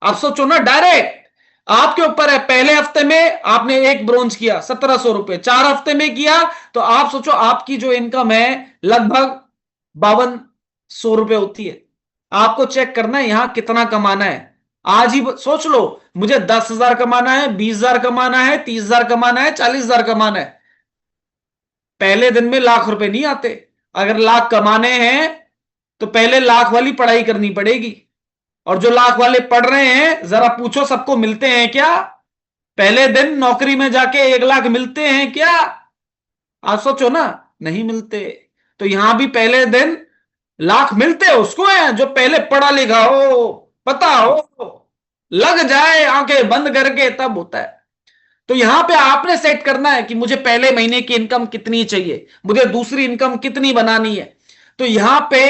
आप सोचो ना, डायरेक्ट आपके ऊपर है। पहले हफ्ते में आपने एक ब्रोंज किया 1,700 रुपए, 4 हफ्ते में किया तो आप सोचो आपकी जो इनकम है लगभग 5,200 रुपए होती है। आपको चेक करना है यहां कितना कमाना है। आज ही सोच लो, मुझे 10,000 कमाना है, 20,000 कमाना है, 30,000 कमाना है, 40,000 कमाना है। पहले दिन में लाख रुपए नहीं आते। अगर लाख कमाने हैं तो पहले लाख वाली पढ़ाई करनी पड़ेगी। और जो लाख वाले पढ़ रहे हैं, जरा पूछो सबको मिलते हैं क्या? पहले दिन नौकरी में जाके 1 लाख मिलते हैं क्या? आप सोचो ना, नहीं मिलते। तो यहां भी पहले दिन लाख मिलते उसको है जो पहले पढ़ा लिखा हो, पता हो, लग जाए आंखें बंद करके, तब होता है। तो यहां पे आपने सेट करना है कि मुझे पहले महीने की इनकम कितनी चाहिए, मुझे दूसरी इनकम कितनी बनानी है। तो यहां पे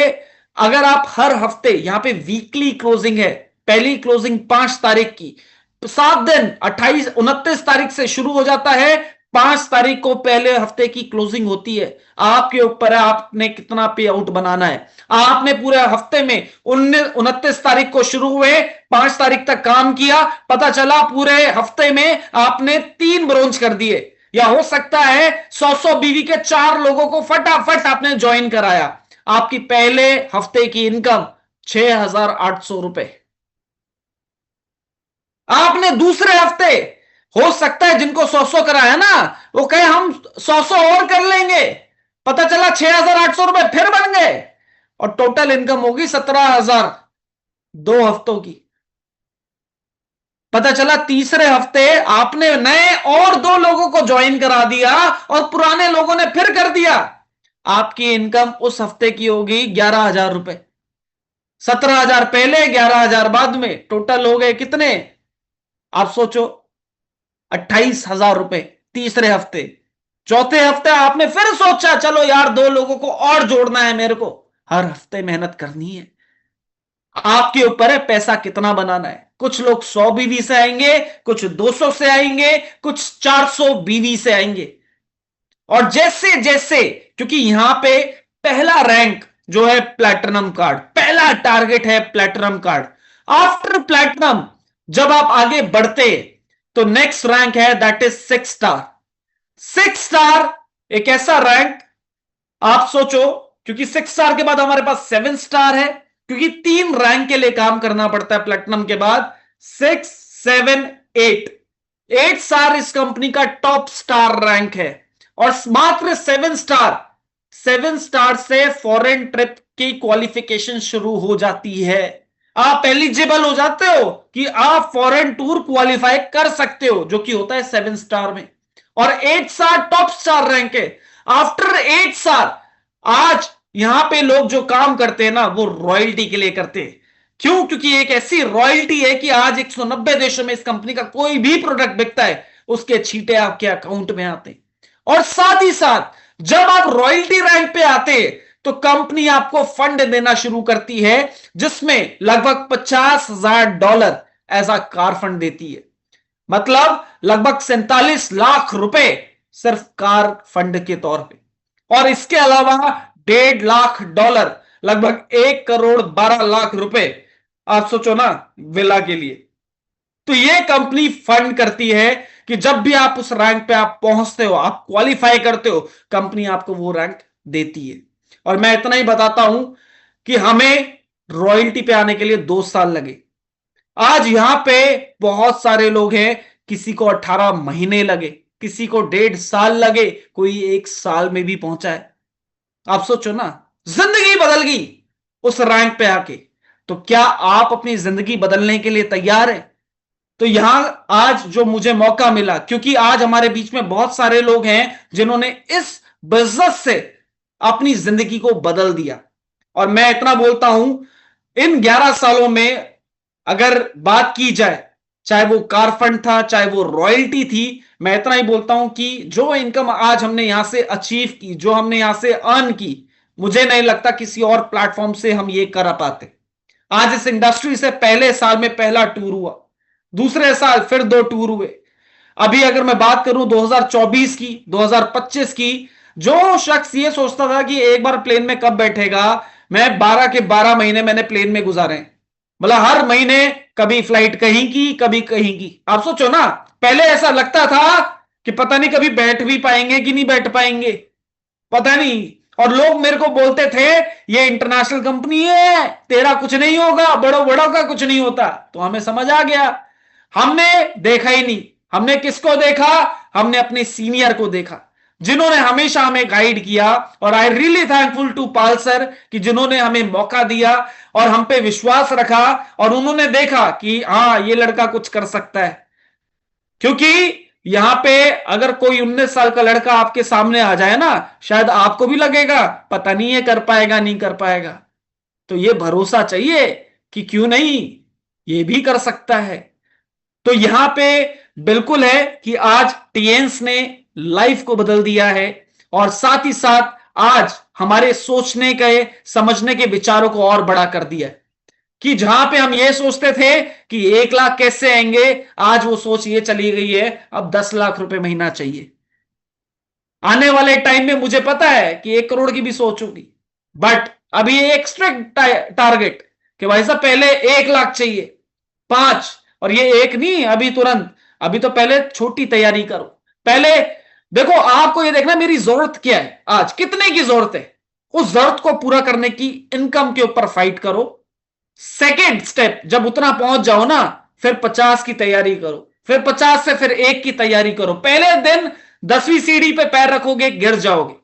अगर आप हर हफ्ते, यहां पे वीकली क्लोजिंग है, पहली क्लोजिंग 5 तारीख की, 7 दिन 28 29 तारीख से शुरू हो जाता है, 5 तारीख को पहले हफ्ते की क्लोजिंग होती है। आपके ऊपर है आपने कितना पे आउट बनाना है। आपने पूरे हफ्ते में 29 तारीख को शुरू हुए, 5 तारीख तक काम किया, पता चला पूरे हफ्ते में आपने 3 ब्रोंज कर दिए। या हो सकता है 100 बीवी के 4 लोगों को फटाफट आपने ज्वाइन कराया। आपकी पहले हफ्ते की इनकम 6,800 रुपए। आपने दूसरे हफ्ते, हो सकता है जिनको 100 कराया ना, वो कहे हम 100 और कर लेंगे, पता चला 6,800 रुपए फिर बन गए और टोटल इनकम होगी 17,000 2 हफ्तों की। पता चला तीसरे हफ्ते आपने नए और 2 लोगों को ज्वाइन करा दिया और पुराने लोगों ने फिर कर दिया। आपकी इनकम उस हफ्ते की होगी 11,000 रुपए। 17,000 पहले, 11,000 बाद में, टोटल हो गए कितने? आप सोचो, 28,000 रुपए तीसरे हफ्ते। चौथे हफ्ते आपने फिर सोचा चलो यार 2 लोगों को और जोड़ना है, मेरे को हर हफ्ते मेहनत करनी है। आपके ऊपर है पैसा कितना बनाना है। कुछ लोग 100 बीवी से आएंगे, कुछ 200 से आएंगे, कुछ 400 बीवी से आएंगे। और जैसे जैसे, क्योंकि यहां पे पहला रैंक जो है प्लैटिनम कार्ड, पहला टारगेट है प्लैटिनम कार्ड। आफ्टर प्लैटिनम जब आप आगे बढ़ते तो नेक्स्ट रैंक है दैट इज 6 स्टार। 6 स्टार एक ऐसा रैंक, आप सोचो, क्योंकि 6 स्टार के बाद हमारे पास 7 स्टार है, क्योंकि 3 रैंक के लिए काम करना पड़ता है प्लैटिनम के बाद। 6, 7, 8 स्टार इस कंपनी का टॉप स्टार रैंक है। और मात्र 7 स्टार, 7 स्टार से फॉरेन ट्रिप की क्वालिफिकेशन शुरू हो जाती है। आप एलिजिबल हो जाते हो कि आप फॉरेन टूर क्वालिफाई कर सकते हो, जो कि होता है 7 स्टार में। और 8 स्टार टॉप स्टार रैंक है। आफ्टर 8 स्टार आज यहां पे लोग जो काम करते हैं ना, वो रॉयल्टी के लिए करते हैं। क्यों? क्योंकि एक ऐसी रॉयल्टी है कि आज 190 देशों में इस कंपनी का कोई भी प्रोडक्ट बिकता है, उसके छींटे आपके अकाउंट में आते हैं। और साथ ही साथ जब आप रॉयल्टी रैंक पे आते हैं तो कंपनी आपको फंड देना शुरू करती है, जिसमें लगभग $50,000 एज अ कार फंड देती है। मतलब लगभग 47 लाख रुपए सिर्फ कार फंड के तौर पे। और इसके अलावा $1.5 लाख, लगभग 1,12,00,000 रुपए, आप सोचो ना, विला के लिए। तो यह कंपनी फंड करती है कि जब भी आप उस रैंक पे आप पहुंचते हो, आप क्वालिफाई करते हो, कंपनी आपको वो रैंक देती है। और मैं इतना ही बताता हूं कि हमें रॉयल्टी पे आने के लिए 2 साल लगे। आज यहां पे बहुत सारे लोग हैं, किसी को 18 महीने लगे, किसी को 1.5 साल लगे, कोई 1 साल में भी पहुंचा है। आप सोचो ना, जिंदगी बदल गई उस रैंक पे आके। तो क्या आप अपनी जिंदगी बदलने के लिए तैयार हैं? तो यहां आज जो मुझे मौका मिला, क्योंकि आज हमारे बीच में बहुत सारे लोग हैं जिन्होंने इस बिजनेस से अपनी जिंदगी को बदल दिया। और मैं इतना बोलता हूं, इन 11 सालों में अगर बात की जाए, चाहे वो कार फंड था, चाहे वो रॉयल्टी थी, मैं इतना ही बोलता हूं कि जो इनकम आज हमने यहां से अचीव की, जो हमने यहां से अर्न की, मुझे नहीं लगता किसी और प्लेटफॉर्म से हम ये कर पाते। आज इस इंडस्ट्री से पहले साल में पहला टूर हुआ, दूसरे साल फिर 2 टूर हुए। अभी अगर मैं बात करूं 2024 की, 2025 की, जो शख्स ये सोचता था कि एक बार प्लेन में कब बैठेगा, मैं 12 के 12 महीने मैंने प्लेन में गुजारे हैं। मतलब हर महीने कभी फ्लाइट कहीं की, कभी कहीं की। आप सोचो ना, पहले ऐसा लगता था कि पता नहीं कभी बैठ भी पाएंगे कि नहीं बैठ पाएंगे, पता नहीं। और लोग मेरे को बोलते थे ये इंटरनेशनल कंपनी है, तेरा कुछ नहीं होगा, बड़ों बड़ों का कुछ नहीं होता। तो हमें समझ आ गया, हमने देखा ही नहीं। हमने किसको देखा? हमने अपने सीनियर को देखा, जिन्होंने हमेशा हमें गाइड किया। और I really thankful to Pal sir कि जिन्होंने हमें मौका दिया और हम पे विश्वास रखा, और उन्होंने देखा कि हाँ, ये लड़का कुछ कर सकता है। क्योंकि यहां पे अगर कोई 19 साल का लड़का आपके सामने आ जाए ना, शायद आपको भी लगेगा पता नहीं ये कर पाएगा नहीं कर पाएगा। तो ये भरोसा चाहिए कि क्यों नहीं, ये भी कर सकता है। तो यहां पे बिल्कुल है कि आज टीएंस ने लाइफ को बदल दिया है, और साथ ही साथ आज हमारे सोचने के, समझने के विचारों को और बड़ा कर दिया है। कि जहां पे हम ये सोचते थे कि 1 लाख कैसे आएंगे, आज वो सोच ये चली गई है अब 10 लाख रुपए महीना चाहिए। आने वाले टाइम में मुझे पता है कि 1 करोड़ की भी सोच होगी, बट अभी एक स्ट्रिक्ट टारगेट कि भाई साहब पहले 1 लाख चाहिए, 5। और ये एक नहीं अभी तुरंत, अभी तो पहले छोटी तैयारी करो। पहले देखो, आपको ये देखना मेरी जरूरत क्या है, आज कितने की जरूरत है, उस जरूरत को पूरा करने की इनकम के ऊपर फाइट करो। सेकेंड स्टेप, जब उतना पहुंच जाओ ना, फिर 50 की तैयारी करो, फिर 50 से फिर 1 की तैयारी करो। पहले दिन 10वीं सीढ़ी पे पैर रखोगे गिर जाओगे,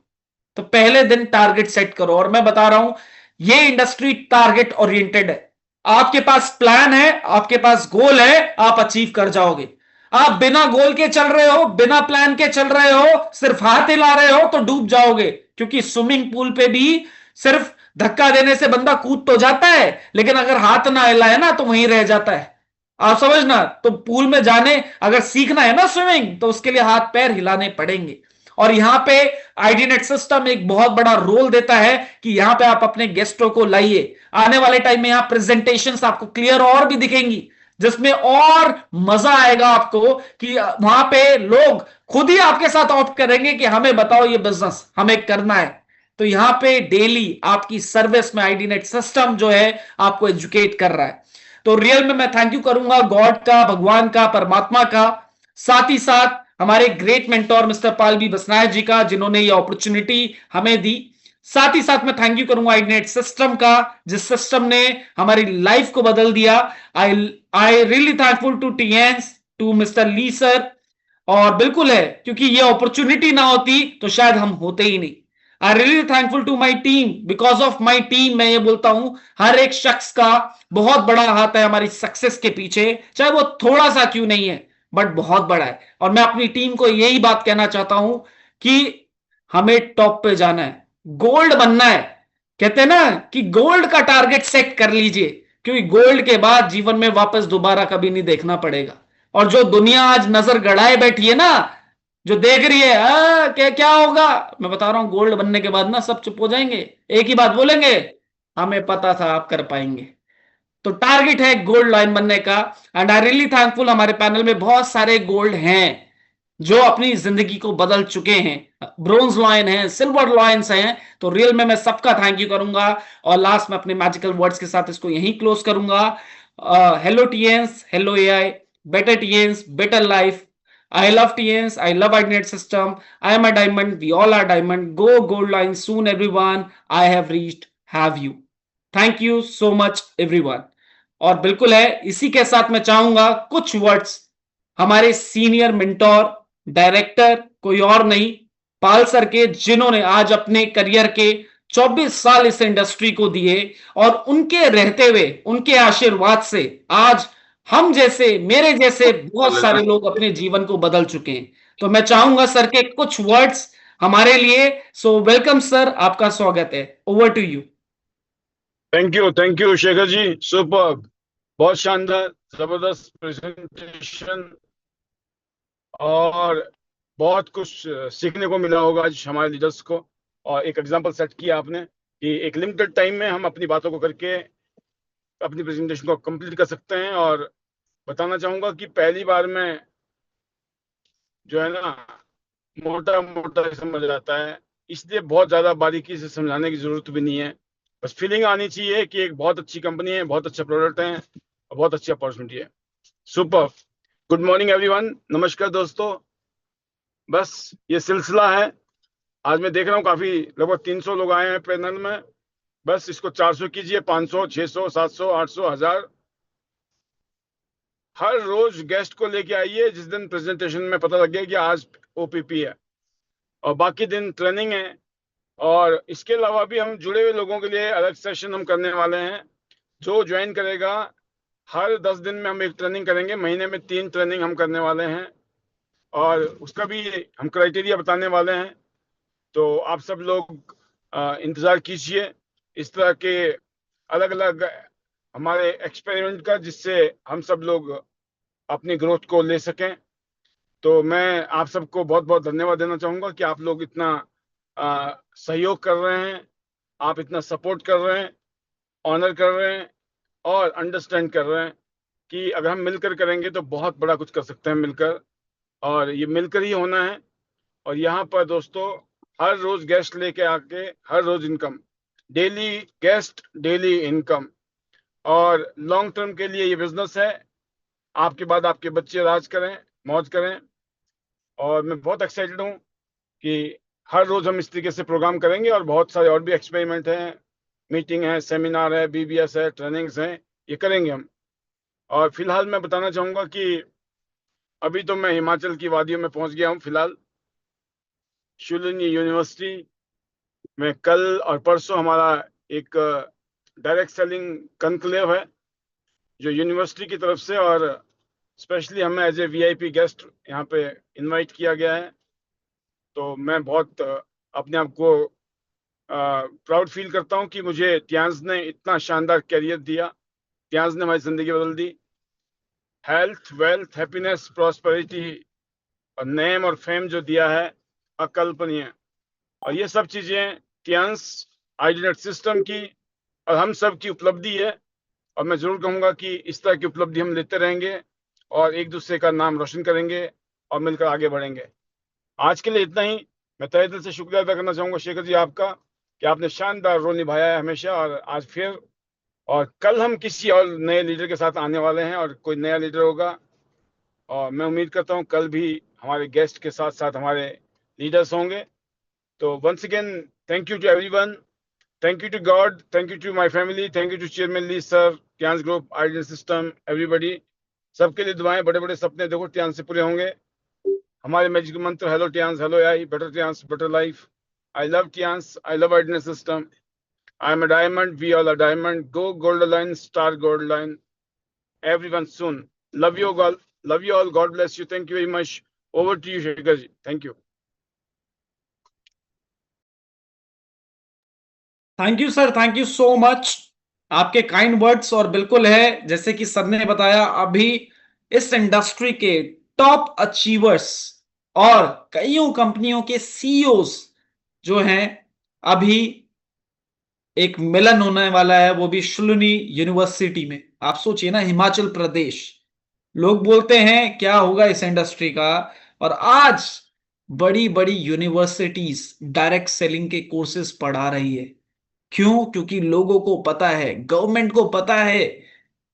तो पहले दिन टारगेट सेट करो। और मैं बता रहा हूं, ये इंडस्ट्री टारगेट ओरिएंटेड है। आपके पास प्लान है, आपके पास गोल है, आप अचीव कर जाओगे। आप बिना गोल के चल रहे हो, बिना प्लान के चल रहे हो, सिर्फ हाथ हिला रहे हो, तो डूब जाओगे। क्योंकि स्विमिंग पूल पे भी सिर्फ धक्का देने से बंदा कूद तो जाता है, लेकिन अगर हाथ ना हिलाए ना तो वहीं रह जाता है। आप समझना, तो पूल में जाने अगर सीखना है ना स्विमिंग, तो उसके लिए हाथ पैर हिलाने पड़ेंगे। और यहाँ पे आईडीनेट सिस्टम एक बहुत बड़ा रोल देता है कि यहाँ पे आप अपने गेस्टों को लाइए। आने वाले टाइम में यहाँ प्रेजेंटेशंस आपको क्लियर और भी दिखेंगी, जिसमें और मजा आएगा आपको कि वहां पे लोग खुद ही आपके साथ ऑप्ट करेंगे कि हमें बताओ ये बिजनेस हमें करना है। तो यहां पे डेली आपकी सर्विस में आईडीनेट सिस्टम जो है आपको एजुकेट कर रहा है। तो रियल में मैं थैंक यू करूंगा गॉड का, भगवान का, परमात्मा का, साथ ही साथ हमारे great mentor mister Pal B बसनायक जी का, जिन्होंने ये अपॉर्चुनिटी हमें दी। साथ ही साथ मैं थैंक यू करूंगा आईडीनेट सिस्टम का, जिस सिस्टम ने हमारी लाइफ को बदल दिया। I I really thankful to Tiens, to mister Li sir. और बिल्कुल है, क्योंकि ये अपॉर्चुनिटी ना होती तो शायद हम होते ही नहीं। I really thankful to my team, because of my team मैं ये बोलता हूं हर एक शख्स का बहुत बड़ा हाथ है हमारी सक्सेस के पीछे, चाहे वो थोड़ा सा क्यों नहीं है बट बहुत बड़ा है। और मैं अपनी टीम को यही बात कहना चाहता हूं कि हमें टॉप पे जाना है, गोल्ड बनना है। कहते हैं ना कि गोल्ड का टारगेट सेट कर लीजिए, क्योंकि गोल्ड के बाद जीवन में वापस दोबारा कभी नहीं देखना पड़ेगा। और जो दुनिया आज नजर गड़ाए बैठी है ना, जो देख रही है क्या क्या होगा, मैं बता रहा हूं गोल्ड बनने के बाद ना सब चुप हो जाएंगे, एक ही बात बोलेंगे, हमें पता था आप कर पाएंगे। तो टारगेट है गोल्ड लाइन बनने का। एंड आई रियली थैंकफुल, हमारे पैनल में बहुत सारे गोल्ड हैं जो अपनी जिंदगी को बदल चुके हैं, ब्रोंज लॉयन है, सिल्वर लॉयंस हैं। तो रियल में मैं सबका थैंक यू करूंगा। और लास्ट में अपने मैजिकल वर्ड्स के साथ इसको यहीं क्लोज करूंगा। Hello Tiens, hello AI, better TNs, better life. I love TNs. I love IDNet system. I am a diamond. We all are diamond. Go gold line soon, everyone. I have reached. Have you? Thank you so much, everyone. और बिल्कुल है, इसी के साथ मैं चाहूंगा कुछ words हमारे सीनियर मेंटोर, डायरेक्टर, कोई और नहीं, पाल सर के, जिन्होंने आज अपने करियर के 24 साल इस इंडस्ट्री को दिए। और उनके रहते हुए, उनके आशीर्वाद से आज हम जैसे, मेरे जैसे बहुत सारे लोग अपने जीवन को बदल चुके हैं। तो मैं चाहूंगा सर के कुछ वर्ड्स हमारे लिए। सो वेलकम सर, आपका स्वागत है। Over to you. Thank you Shekhar ji, super, बहुत शानदार, जबरदस्त प्रेजेंटेशन, और बहुत कुछ सीखने को मिला होगा आज हमारे लीडर्स को। और एक एग्जांपल सेट किया आपने कि एक लिमिटेड टाइम में हम अपनी बातों को करके अपनी प्रेजेंटेशन को कंप्लीट कर सकते हैं। और बताना चाहूंगा कि पहली बार में जो है ना, मोटा मोटा समझ आता है, इसलिए बहुत ज्यादा बारीकी से समझाने की जरूरत भी नहीं है। बस फीलिंग आनी चाहिए कि एक बहुत अच्छी कंपनी है, बहुत अच्छा प्रोडक्ट है और बहुत अच्छी अपॉर्चुनिटी है। सुपर। गुड मॉर्निंग एवरीवन, नमस्कार दोस्तों। बस ये सिलसिला है। आज मैं देख रहा हूँ काफी, लगभग 300 लोग आए हैं पैनल में। बस इसको 400 कीजिए, 500, 600, 700, 800, 1000। हर रोज गेस्ट को लेके आइए। जिस दिन प्रेजेंटेशन में पता लग गया कि आज ओपीपी है और बाकी दिन ट्रेनिंग है। और इसके अलावा भी हम जुड़े हुए लोगों के लिए अलग सेशन हम करने वाले हैं। जो ज्वाइन करेगा, हर 10 दिन में हम एक ट्रेनिंग करेंगे, महीने में 3 ट्रेनिंग हम करने वाले हैं। और उसका भी हम क्राइटेरिया बताने वाले हैं। तो आप सब लोग इंतज़ार कीजिए इस तरह के अलग अलग हमारे एक्सपेरिमेंट का, जिससे हम सब लोग अपनी ग्रोथ को ले सकें। तो मैं आप सबको बहुत बहुत धन्यवाद देना चाहूँगा कि आप लोग इतना सहयोग कर रहे हैं, आप इतना सपोर्ट कर रहे हैं, ऑनर कर रहे हैं और अंडरस्टैंड कर रहे हैं कि अगर हम मिलकर करेंगे तो बहुत बड़ा कुछ कर सकते हैं मिलकर। और ये मिलकर ही होना है। और यहाँ पर दोस्तों, हर रोज गेस्ट लेके आके, हर रोज income, daily guest daily income. और लॉन्ग टर्म के लिए ये बिजनेस है। आपके बाद आपके बच्चे राज करें, मौज करें। और मैं बहुत एक्साइटेड हूँ कि हर रोज हम इस तरीके से प्रोग्राम करेंगे। और बहुत सारे और भी एक्सपेरिमेंट हैं, मीटिंग है, सेमिनार है, बीबीएस है, ट्रेनिंग्स हैं, ये करेंगे हम। और फिलहाल मैं बताना चाहूँगा कि अभी तो मैं हिमाचल की वादियों में पहुंच गया हूँ। फिलहाल शुलिनी यूनिवर्सिटी में कल और परसों हमारा एक डायरेक्ट सेलिंग कनक्लेव है, जो यूनिवर्सिटी की तरफ से और स्पेशली हमें एज ए वीआईपी गेस्ट यहाँ पे इनवाइट किया गया है। तो मैं बहुत अपने आप को प्राउड फील करता हूँ कि मुझे टियांस ने इतना शानदार कैरियर दिया। टियांस ने हमारी ज़िंदगी बदल दी। हेल्थ, वेल्थ, हैप्पीनेस, प्रॉस्पेरिटी और नेम और फेम जो दिया है, अकल्पनीय। और ये सब चीजें टियांस आईडीनेट सिस्टम की और हम सब की उपलब्धि है, और मैं जरूर कहूंगा कि इस तरह की उपलब्धि हम लेते रहेंगे और एक दूसरे का नाम रोशन करेंगे और मिलकर आगे बढ़ेंगे। आज के लिए इतना ही। मैं तहे दिल से शुक्रिया अदा करना चाहूंगा शेखर जी आपका, कि आपने शानदार रोल निभाया है हमेशा, और आज फिर, और कल हम किसी और नए लीडर के साथ आने वाले हैं, और कोई नया लीडर होगा, और मैं उम्मीद करता हूं कल भी हमारे गेस्ट के साथ साथ हमारे लीडर्स होंगे। तो once again thank you to everyone, thank you to God, thank you to my family, thank you to chairman Li sir, Tiens group, ideal system, everybody. सबके लिए दुआएं, बड़े बड़े सपने देखो टियांस से पूरे होंगे। हमारे magic mantra, hello Tiens, hello AI, better Tiens, better life. I love Tiens, I love ideal system, I am a diamond, we all a diamond, go gold line, star gold line, everyone soon. Love you all. Love you all. God bless you. Thank you very much. Over to you, Shekhar ji. Thank you. Thank you sir, thank you so much, आपके kind words. और बिल्कुल है, जैसे कि sir ने बताया, अभी इस इंडस्ट्री के टॉप अचीवर्स और कईयों कंपनियों के सीईओज जो हैं, अभी एक मिलन होने वाला है, वो भी शुलनी यूनिवर्सिटी में। आप सोचिए ना, हिमाचल प्रदेश। लोग बोलते हैं क्या होगा इस इंडस्ट्री का, और आज बड़ी बड़ी यूनिवर्सिटीज डायरेक्ट सेलिंग के कोर्सेज पढ़ा रही है। क्यों? क्योंकि लोगों को पता है, गवर्नमेंट को पता है,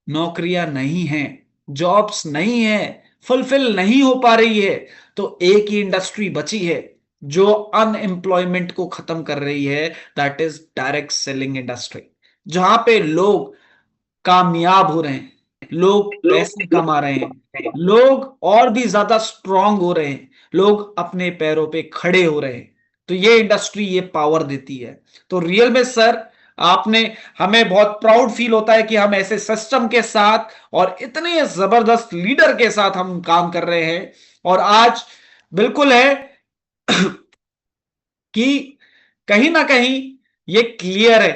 नौकरियां नहीं है, जॉब्स नहीं है, फुलफिल नहीं हो पा रही है। तो एक ही इंडस्ट्री बची है जो अनएम्प्लॉयमेंट को खत्म कर रही है, that is direct selling industry, जहां पे लोग कामयाब हो रहे हैं, लोग पैसे कमा रहे हैं, लोग और भी ज्यादा स्ट्रांग हो रहे हैं, लोग अपने पैरों पे खड़े हो रहे हैं। तो ये इंडस्ट्री ये पावर देती है। तो रियल में सर, आपने, हमें बहुत प्राउड फील होता है कि हम ऐसे सिस्टम के साथ और इतने जबरदस्त लीडर के साथ हम काम कर रहे हैं। और आज बिल्कुल है कि कहीं ना कहीं ये क्लियर है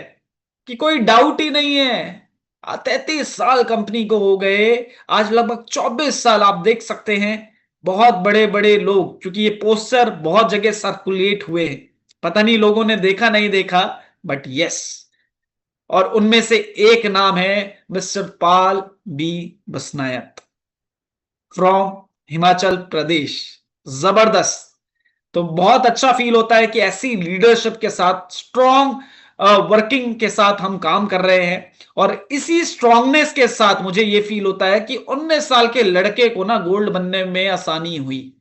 कि कोई डाउट ही नहीं है। 33 साल कंपनी को हो गए, आज लगभग 24 साल। आप देख सकते हैं बहुत बड़े बड़े लोग, क्योंकि ये पोस्टर बहुत जगह सर्कुलेट हुए हैं, पता नहीं लोगों ने देखा नहीं देखा, बट यस। और उनमें से एक नाम है mister Pal B Basnayak from Himachal Pradesh. जबरदस्त। तो बहुत अच्छा फील होता है कि ऐसी लीडरशिप के साथ, स्ट्रॉन्ग वर्किंग के साथ हम काम कर रहे हैं। और इसी स्ट्रांगनेस के साथ मुझे यह फील होता है कि 19 साल के लड़के को ना गोल्ड बनने में आसानी हुई,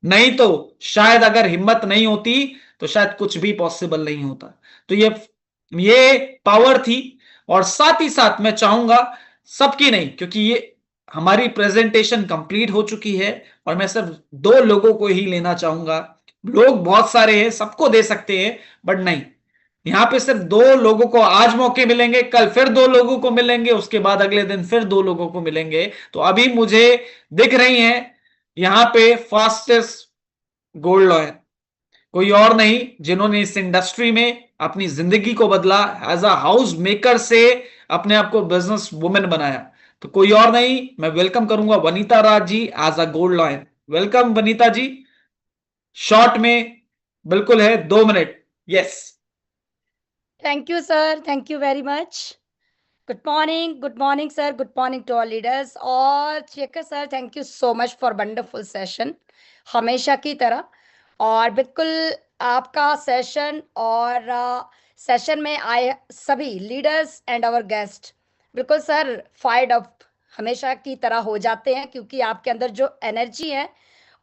नहीं तो शायद अगर हिम्मत नहीं होती तो शायद कुछ भी पॉसिबल नहीं होता। तो ये पावर थी। और साथ ही साथ मैं चाहूंगा, सबकी नहीं, क्योंकि ये हमारी प्रेजेंटेशन कंप्लीट हो चुकी है, और मैं सिर्फ 2 लोगों को ही लेना चाहूंगा। लोग बहुत सारे हैं, सबको दे सकते हैं, बट नहीं, यहां पे सिर्फ 2 लोगों को आज मौके मिलेंगे, कल फिर 2 लोगों को मिलेंगे, उसके बाद अगले दिन फिर 2 लोगों को मिलेंगे। तो अभी मुझे दिख रही हैं यहां पे फास्टेस्ट गोल्ड लॉयर, कोई और नहीं, जिन्होंने इस इंडस्ट्री में अपनी जिंदगी को बदला, एज अ हाउस मेकर से अपने आप को बिजनेस वुमेन बनाया। तो कोई और नहीं, मैं वेलकम करूंगा Vanita Raj ji as a gold lion. Welcome Vanita ji. Short में बिल्कुल है 2 minute. Yes. Thank you, sir. Thank you very much. Good morning, sir. Good morning to all leaders. और Shekhar sir, thank you so much for wonderful session, हमेशा की तरह। और बिल्कुल आपका सेशन और सेशन में आए सभी लीडर्स एंड आवर गेस्ट, बिल्कुल सर फायर्ड अप हमेशा की तरह हो जाते हैं, क्योंकि आपके अंदर जो एनर्जी है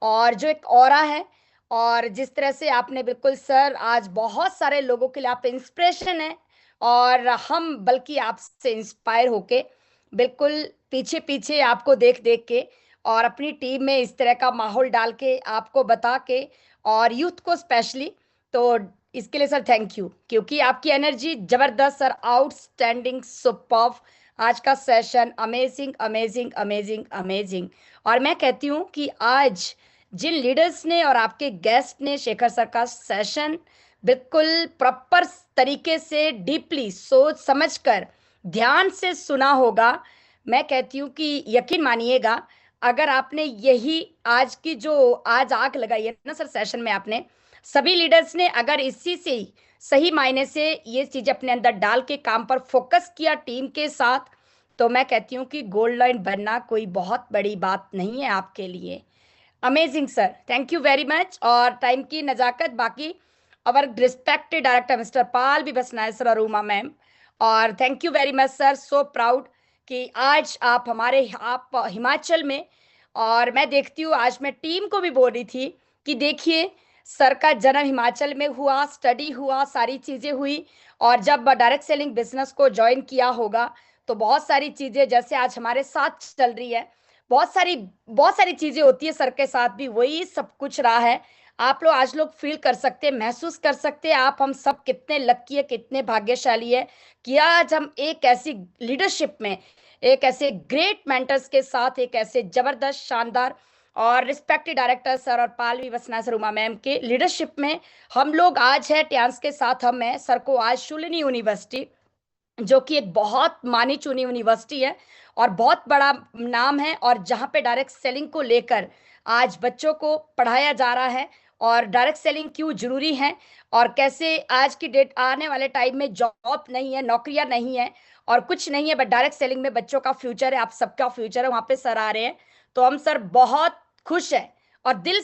और जो एक ऑरा है, और जिस तरह से आपने बिल्कुल सर आज बहुत सारे लोगों के लिए आप इंस्पिरेशन है, और हम बल्कि आपसे इंस्पायर होके बिल्कुल पीछे पीछे आपको देख देख के, और अपनी टीम में इस तरह का माहौल डाल के आपको बता के, और यूथ को स्पेशली, तो इसके लिए सर थैंक यू, क्योंकि आपकी एनर्जी जबरदस्त सर, आउटस्टैंडिंग, सुपर्ब। आज का session amazing amazing amazing amazing. और मैं कहती हूँ कि आज जिन लीडर्स ने और आपके गेस्ट ने शेखर सर का सेशन बिल्कुल प्रॉपर तरीके से डीपली सोच समझकर ध्यान से सुना होगा, मैं कहती हूँ कि यकीन मानिएगा, अगर आपने यही आज की जो आज आग लगाई है ना सर सेशन में आपने, सभी लीडर्स ने अगर इसी से सही मायने से ये चीज अपने अंदर डाल के काम पर फोकस किया टीम के साथ, तो मैं कहती हूँ कि गोल्ड लाइन बनना कोई बहुत बड़ी बात नहीं है आपके लिए। Amazing sir, thank you very much. और टाइम की नजाकत, बाकी अवर रिस्पेक्टेड डायरेक्टर मिस्टर पाल भी बसनाय सर और उमा मैम, और thank you very much sir, so proud कि आज आप हिमाचल में, और मैं देखती हूँ आज मैं टीम को भी बोल रही थी कि देखिए सर का जन्म हिमाचल में हुआ, स्टडी हुआ, सारी चीजें हुई, और जब डायरेक्ट सेलिंग बिजनेस को ज्वाइन किया होगा तो बहुत सारी चीजें जैसे आज हमारे साथ चल रही है, बहुत सारी चीजें होती है सर के साथ भी वही सब कुछ रहा है। आप लोग आज लोग फील कर सकते हैं, महसूस कर सकते हैं आप हम सब कितने लकी है, कितने भाग्यशाली है कि आज हम एक ऐसी लीडरशिप में, एक ऐसे ग्रेट मेंटर्स के साथ, एक ऐसे जबरदस्त शानदार और रिस्पेक्टेड डायरेक्टर सर और पालवी वसना सर उमा मैम के लीडरशिप में हम लोग आज है ट्यांस के साथ। हम है सर को आज शूलिनी यूनिवर्सिटी, जो कि एक बहुत मानी चुनी यूनिवर्सिटी है और बहुत बड़ा नाम है, और जहाँ पे डायरेक्ट सेलिंग को लेकर आज बच्चों को पढ़ाया जा रहा है, और डायरेक्ट सेलिंग क्यों जरूरी है, और कैसे आज की डेट आने वाले टाइम में जॉब नहीं है, नौकरियां नहीं है और कुछ नहीं है, बट डायरेक्ट सेलिंग में बच्चों का फ्यूचर है, आप सबका फ्यूचर है, वहां पे सर आ रहे हैं। तो हम सर बहुत खुश है और दिल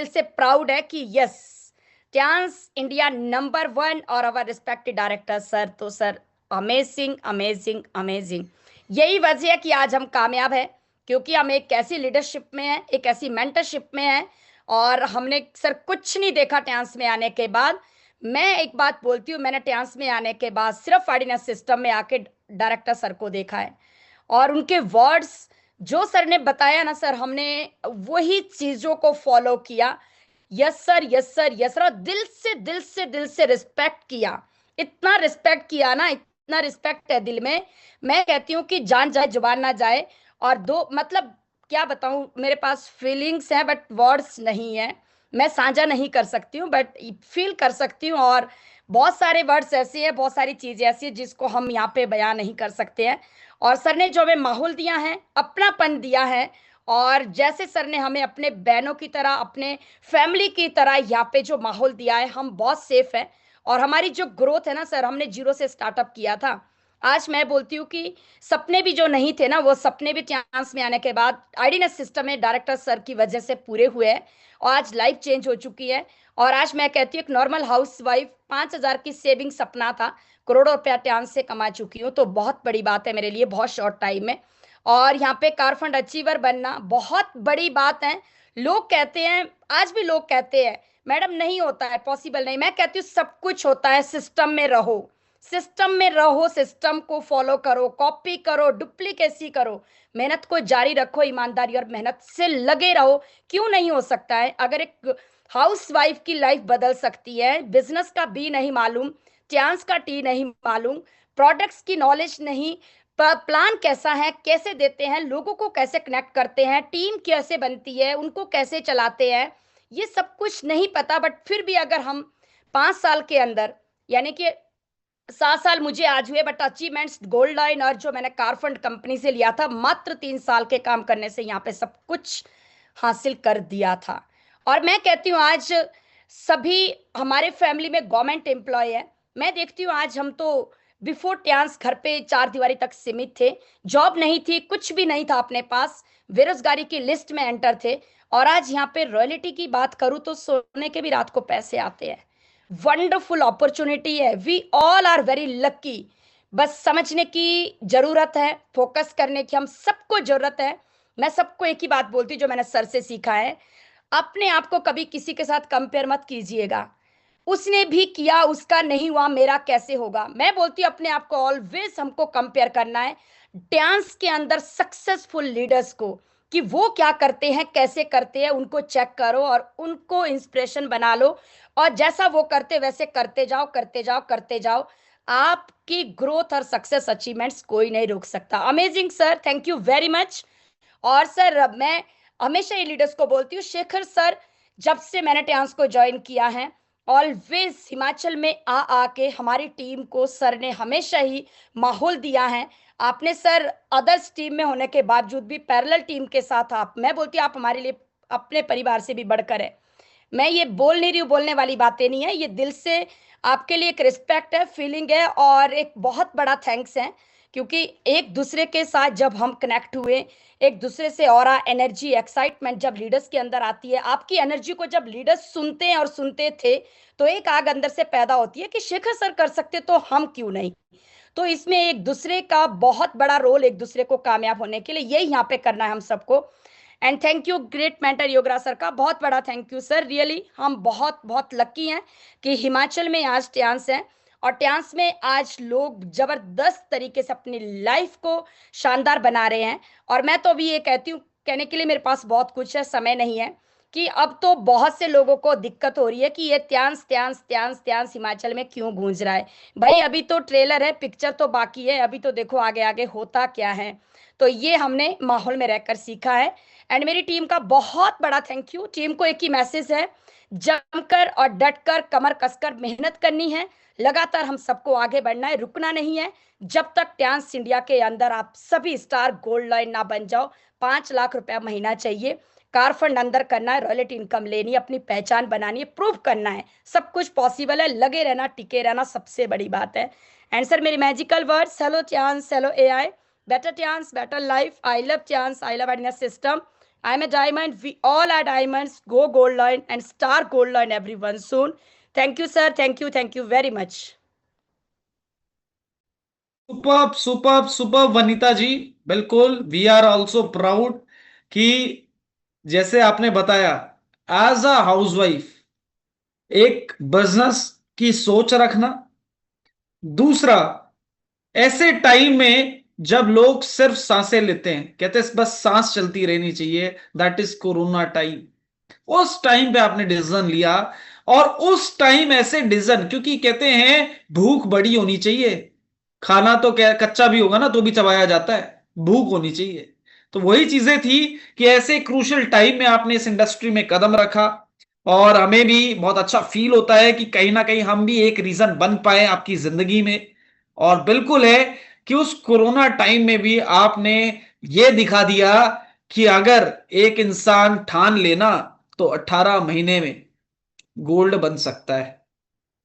से प्राउड है कि यस, ट्यांस इंडिया नंबर 1 और अवर रिस्पेक्टेड डायरेक्टर सर। तो सर अमेजिंग अमेजिंग अमेजिंग, यही वजह है कि आज हम कामयाब है, क्योंकि हम एक ऐसी लीडरशिप में हैं, एक ऐसी मेंटरशिप में हैं, और हमने सर कुछ नहीं देखा ट्यांस में आने के बाद। मैं एक बात बोलती हूँ, मैंने ट्यांस में आने के बाद सिर्फ ऑर्डिनेंस सिस्टम में आके डायरेक्टर सर को देखा है, और उनके वर्ड्स जो सर ने बताया ना सर, हमने वही चीजों को फॉलो किया। Yes sir, yes sir, yes sir, और दिल से रिस्पेक्ट किया, इतना रिस्पेक्ट किया ना, इतना रिस्पेक्ट है दिल में। मैं कहती हूँ कि जान जाए जुबान ना जाए, और दो मतलब क्या बताऊं, मेरे पास फीलिंग्स हैं बट वर्ड्स नहीं है, मैं साझा नहीं कर सकती हूँ बट फील कर सकती हूँ। और बहुत सारे वर्ड्स ऐसे हैं, बहुत सारी चीजें ऐसी हैं जिसको हम यहाँ पे बयान नहीं कर सकते हैं। और सर ने जो हमें माहौल दिया है, अपनापन दिया है, और जैसे सर ने हमें अपने बहनों की तरह, अपने फैमिली की तरह यहाँ पे जो माहौल दिया है, हम बहुत सेफ है। और हमारी जो ग्रोथ है ना सर, हमने जीरो से स्टार्टअप किया था। आज मैं बोलती हूँ कि सपने भी जो नहीं थे ना, वो सपने भी चांस में आने के बाद आईडीनेस सिस्टम में डायरेक्टर सर की वजह से पूरे हुए हैं, और आज लाइफ चेंज हो चुकी है। और आज मैं कहती हूँ एक नॉर्मल हाउस वाइफ 5,000 की सेविंग सपना था, करोड़ों रुपया ट्यांस से कमा चुकी हूँ, तो बहुत बड़ी बात है मेरे लिए बहुत शॉर्ट टाइम में। और यहाँ पे कार फंड अचीवर बनना बहुत बड़ी बात है। लोग कहते हैं, आज भी लोग कहते हैं मैडम नहीं होता है, पॉसिबल नहीं, मैं कहती हूँ सब कुछ होता है, सिस्टम में रहो, सिस्टम में रहो, सिस्टम को फॉलो करो, कॉपी करो, डुप्लीकेसी करो, मेहनत को जारी रखो, ईमानदारी और मेहनत से लगे रहो। क्यों नहीं हो सकता है? अगर एक हाउस वाइफ की लाइफ बदल सकती है, बिजनेस का बी नहीं मालूम, ट्यांस का टी नहीं मालूम, प्रोडक्ट्स की नॉलेज नहीं, प्लान कैसा है, कैसे देते हैं, लोगों को कैसे कनेक्ट करते हैं, टीम कैसे बनती है, उनको कैसे चलाते हैं, ये सब कुछ नहीं पता, बट फिर भी अगर हम 5 साल के अंदर, यानी कि 7 साल मुझे आज हुए, बट अचीवमेंट्स गोल्ड लाइन और जो मैंने कार फंड कंपनी से लिया था, मात्र 3 साल के काम करने से यहाँ पे सब कुछ हासिल कर दिया था। और मैं कहती हूँ आज सभी हमारे फैमिली में गवर्नमेंट एम्प्लॉय है। मैं देखती हूँ आज हम तो बिफोर ट्यांस घर पे 4 दीवारी तक सीमित थे, जॉब नहीं थी, कुछ भी नहीं था अपने पास, बेरोजगारी की लिस्ट में एंटर थे, और आज यहाँ पे रॉयल्टी की बात करूँ तो सोने के भी रात को पैसे आते हैं। वंडरफुल अपॉर्चुनिटी है, we all are very lucky. बस समझने की जरूरत है, फोकस करने की हम सबको जरूरत है। मैं सबको एक ही बात बोलती हूँ जो मैंने सर से सीखा है, अपने आप को कभी किसी के साथ कंपेयर मत कीजिएगा। उसने भी किया, उसका नहीं हुआ, मेरा कैसे होगा? मैं बोलती हूँ अपने आप को ऑलवेज हमको कंपेयर करना है डांस के अंदर सक्सेसफुल लीडर्स को, कि वो क्या करते हैं, कैसे करते हैं, उनको चेक करो और उनको इंस्पिरेशन बना लो, और जैसा वो करते वैसे करते जाओ, करते जाओ, करते जाओ। आपकी ग्रोथ और सक्सेस अचीवमेंट्स कोई नहीं रोक सकता। Amazing sir, thank you very much. और सर मैं हमेशा ये लीडर्स को बोलती हूँ, शेखर सर जब से मैंने ट्यांस को ज्वाइन किया है, ऑलवेज हिमाचल में आके हमारी टीम को सर ने हमेशा ही माहौल दिया है। आपने सर अदर्स टीम में होने के बावजूद भी पैरेलल टीम के साथ आप, मैं बोलती हूँ आप हमारे लिए अपने परिवार से भी बढ़कर है। मैं ये बोल नहीं रही हूँ, बोलने वाली बातें नहीं है, ये दिल से आपके लिए एक रिस्पेक्ट है, फीलिंग है और एक बहुत बड़ा थैंक्स है, क्योंकि एक दूसरे के साथ जब हम कनेक्ट हुए, एक दूसरे से ऑरा, एनर्जी, एक्साइटमेंट जब लीडर्स के अंदर आती है, आपकी एनर्जी को जब लीडर्स सुनते हैं और सुनते थे, तो एक आग अंदर से पैदा होती है कि शेखर सर कर सकते तो हम क्यों नहीं। तो इसमें एक दूसरे का बहुत बड़ा रोल, एक दूसरे को कामयाब होने के लिए यही यहाँ पे करना है हम सबको। And thank you great mentor Yograj sir का बहुत बड़ा थैंक यू सर, रियली हम बहुत बहुत लकी हैं कि हिमाचल में आज ट्यांस है और ट्यांस में आज लोग जबरदस्त तरीके से अपनी लाइफ को शानदार बना रहे हैं। और मैं तो अभी ये कहती हूँ, कहने के लिए मेरे पास बहुत कुछ है, समय नहीं है, कि अब तो बहुत से लोगों को दिक्कत हो रही है कि ये ट्यांस ट्यांस ट्यांस ट्यांस हिमाचल में क्यों गूंज रहा है। भाई अभी तो ट्रेलर है, पिक्चर तो बाकी है, अभी तो देखो आगे आगे होता क्या है। तो ये हमने माहौल में रहकर सीखा है। एंड मेरी टीम का बहुत बड़ा थैंक यू। टीम को एक ही मैसेज है, जमकर और डटकर कमर कसकर मेहनत करनी है, लगातार हम सबको आगे बढ़ना है, रुकना नहीं है। जब तक ट्यांस इंडिया के अंदर आप सभी स्टार गोल्ड लाइन ना बन जाओ, 5 लाख रुपया महीना चाहिए, कार फंड अंदर करना है, रॉयल्टी इनकम लेनी है, अपनी पहचान बनानी है, प्रूव करना है, सब कुछ पॉसिबल है, लगे रहना, टिके रहना सबसे बड़ी बात है। एंड सर मेरी magical words, hello chance, hello AI, better chance, better life. I love chance. I love Adina system. I'm a diamond. We all are diamonds. Go gold line and star gold line everyone soon. Thank you, sir. Thank you. Thank you very much. Superb superb superb Vanita ji, बिल्कुल we are also proud कि जैसे आपने बताया as a housewife एक business की सोच रखना, दूसरा ऐसे टाइम में जब लोग सिर्फ सांसें लेते हैं, कहते हैं बस सांस चलती रहनी चाहिए, दैट इज कोरोना टाइम, उस टाइम पे आपने डिसीजन लिया। और उस टाइम ऐसे डिसीजन, क्योंकि कहते हैं भूख बड़ी होनी चाहिए, खाना तो क्या कच्चा भी होगा ना तो भी चबाया जाता है, भूख होनी चाहिए। तो वही चीजें थी कि ऐसे क्रूशियल टाइम में आपने इस इंडस्ट्री में कदम रखा और हमें भी बहुत अच्छा फील होता है कि कहीं ना कहीं हम भी एक रीजन बन पाए आपकी जिंदगी में। और बिल्कुल है कि उस कोरोना टाइम में भी आपने ये दिखा दिया कि अगर एक इंसान ठान लेना तो 18 महीने में गोल्ड बन सकता है।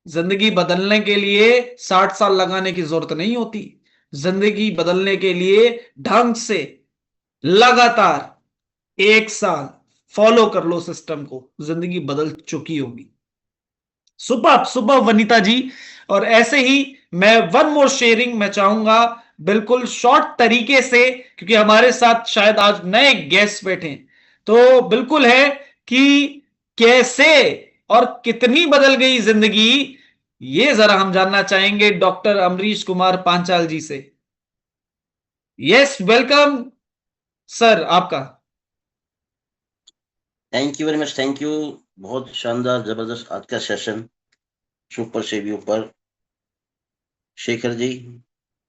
जिंदगी बदलने के लिए 60 साल लगाने की जरूरत नहीं होती, जिंदगी बदलने के लिए ढंग से लगातार 1 साल फॉलो कर लो सिस्टम को, जिंदगी बदल चुकी होगी। सुबह सुबह वनीता जी। और ऐसे ही मैं वन मोर शेयरिंग मैं चाहूंगा, बिल्कुल शॉर्ट तरीके से, क्योंकि हमारे साथ शायद आज नए गेस्ट बैठे हैं, तो बिल्कुल है कि कैसे और कितनी बदल गई जिंदगी, ये जरा हम जानना चाहेंगे डॉक्टर अमरीश कुमार पांचाल जी से। यस, वेलकम सर आपका। Thank you very much, thank you. बहुत शानदार जबरदस्त आज का सेशन, सुपर से भी ऊपर शेखर जी।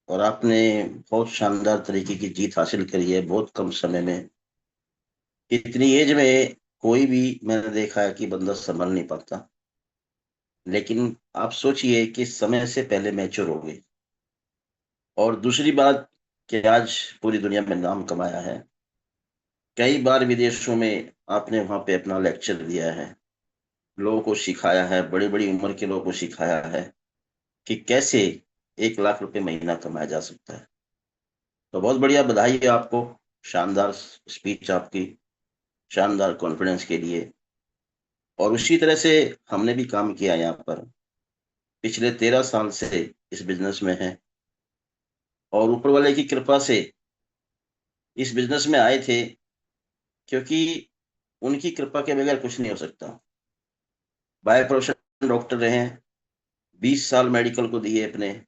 और आपने बहुत शानदार तरीके की जीत हासिल करी है बहुत कम समय में। इतनी एज में कोई भी मैंने देखा है कि बंदा संभल नहीं पाता, लेकिन आप सोचिए कि समय से पहले मैच्योर हो गए। और दूसरी बात कि आज पूरी दुनिया में नाम कमाया है, कई बार विदेशों में आपने वहां पे अपना लेक्चर दिया है, लोगों को सिखाया है, बड़ी बड़ी उम्र के लोगों को सिखाया है कि कैसे 1 लाख रुपए महीना कमाया जा सकता है। तो बहुत बढ़िया, बधाई है आपको, शानदार स्पीच आपकी, शानदार कॉन्फिडेंस के लिए। और उसी तरह से हमने भी काम किया यहाँ पर, पिछले 13 साल से इस बिजनेस में है और ऊपर वाले की कृपा से इस बिजनेस में आए थे, क्योंकि उनकी कृपा के बगैर कुछ नहीं हो सकता। बाय प्रोफेशन डॉक्टर रहे हैं, 20 साल मेडिकल को दिए अपने,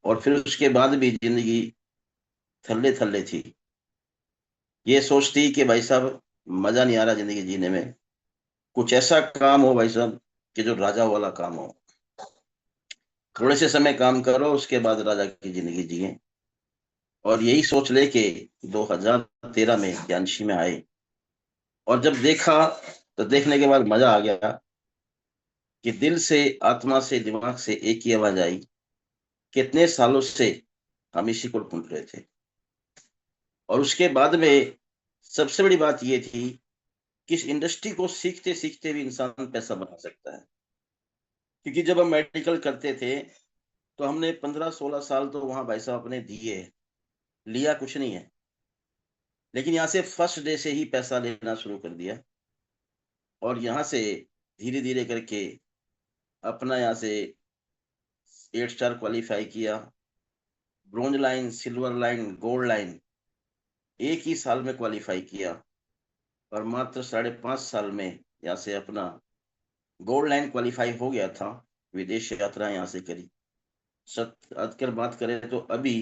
और फिर उसके बाद भी जिंदगी थल्ले थल्ले थी। ये सोचती कि भाई साहब मजा नहीं आ रहा जिंदगी जीने में, कुछ ऐसा काम हो भाई साहब कि जो राजा वाला काम हो, थोड़े से समय काम करो उसके बाद राजा की जिंदगी जिए। और यही सोच लेके 2013 में ज्ञानशी में आए, और जब देखा तो देखने के बाद मजा आ गया कि दिल से, आत्मा से, दिमाग से एक ही आवाज आई, कितने सालों से हम इसी को ढूंढ रहे थे। और उसके बाद में सबसे बड़ी बात ये थी किस इंडस्ट्री को सीखते सीखते भी इंसान पैसा बना सकता है। क्योंकि जब हम मेडिकल करते थे तो हमने 15-16 साल तो वहां भाई साहब अपने दिए, लिया कुछ नहीं है, लेकिन यहाँ से फर्स्ट डे से ही पैसा लेना शुरू कर दिया और यहाँ से धीरे धीरे करके अपना यहाँ से 8 स्टार क्वालिफाई किया, bronze line, silver line, gold line एक ही साल में क्वालिफाई किया और मात्र 5.5 साल में यहाँ से अपना गोल्ड लाइन क्वालिफाई हो गया था। विदेश यात्रा यहाँ से करी। अगर बात करें तो अभी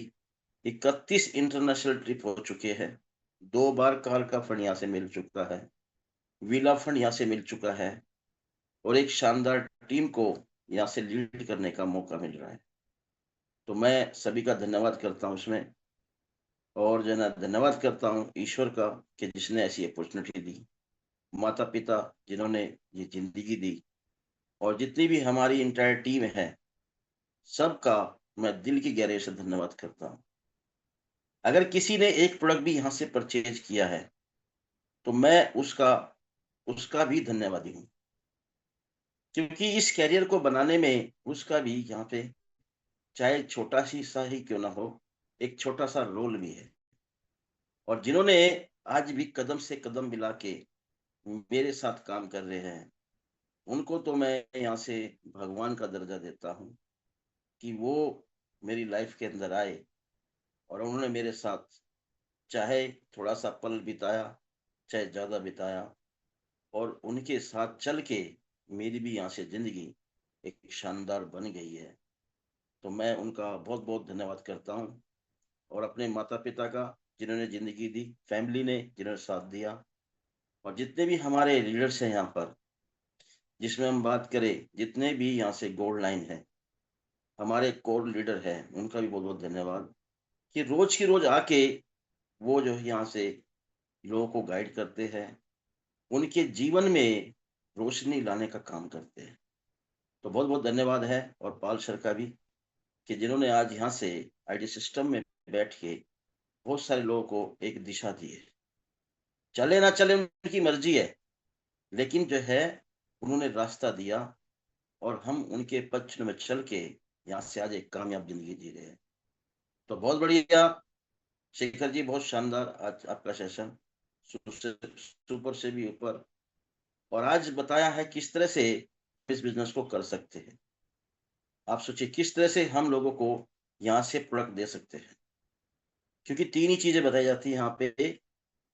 31 इंटरनेशनल ट्रिप हो चुके हैं, 2 बार कार का फंड यहाँ से मिल चुका है, विला फंड यहाँ से मिल चुका है और एक शानदार टीम को यहाँ से लीड करने का मौका मिल रहा है। तो मैं सभी का धन्यवाद करता हूँ उसमें, और जो है ना धन्यवाद करता हूँ ईश्वर का कि जिसने ऐसी अपॉर्चुनिटी दी, माता पिता जिन्होंने ये जिंदगी दी, और जितनी भी हमारी इंटायर टीम है सबका मैं दिल की गहराई से धन्यवाद करता हूँ। अगर किसी ने एक प्रोडक्ट भी यहाँ से परचेज किया है तो मैं उसका भी धन्यवादी हूँ, क्योंकि इस कैरियर को बनाने में उसका भी यहाँ पे चाहे छोटा सा ही क्यों ना हो, एक छोटा सा रोल भी है। और जिन्होंने आज भी कदम से कदम मिला के मेरे साथ काम कर रहे हैं उनको तो मैं यहाँ से भगवान का दर्जा देता हूँ कि वो मेरी लाइफ के अंदर आए और उन्होंने मेरे साथ चाहे थोड़ा सा पल बिताया चाहे ज्यादा बिताया, और उनके साथ चल के मेरी भी यहाँ से जिंदगी एक शानदार बन गई है। तो मैं उनका बहुत बहुत धन्यवाद करता हूँ, और अपने माता पिता का जिन्होंने जिंदगी दी, फैमिली ने जिन्होंने साथ दिया, और जितने भी हमारे लीडर्स हैं यहाँ पर, जिसमें हम बात करें जितने भी यहाँ से गोल्ड लाइन है हमारे कोर लीडर हैं, उनका भी बहुत बहुत धन्यवाद कि रोज की रोज आके वो जो यहाँ से लोगों को गाइड करते हैं, उनके जीवन में रोशनी लाने का काम करते हैं। तो बहुत बहुत धन्यवाद है, और पाल सर का भी कि जिन्होंने आज यहाँ से आईटी सिस्टम में बैठ के बहुत सारे लोगों को एक दिशा दी है। चले ना चले उनकी मर्जी है, लेकिन जो है उन्होंने रास्ता दिया और हम उनके पक्ष में चल के यहाँ से आज एक कामयाब जिंदगी जी रहे हैं। तो बहुत बढ़िया शेखर जी, बहुत शानदार आज आपका सेशन, सुपर से भी ऊपर, और आज बताया है किस तरह से इस बिजनेस को कर सकते हैं। आप सोचिए किस तरह से हम लोगों को यहाँ से प्रोडक्ट दे सकते हैं, क्योंकि 3 ही चीजें बताई जाती है यहाँ पे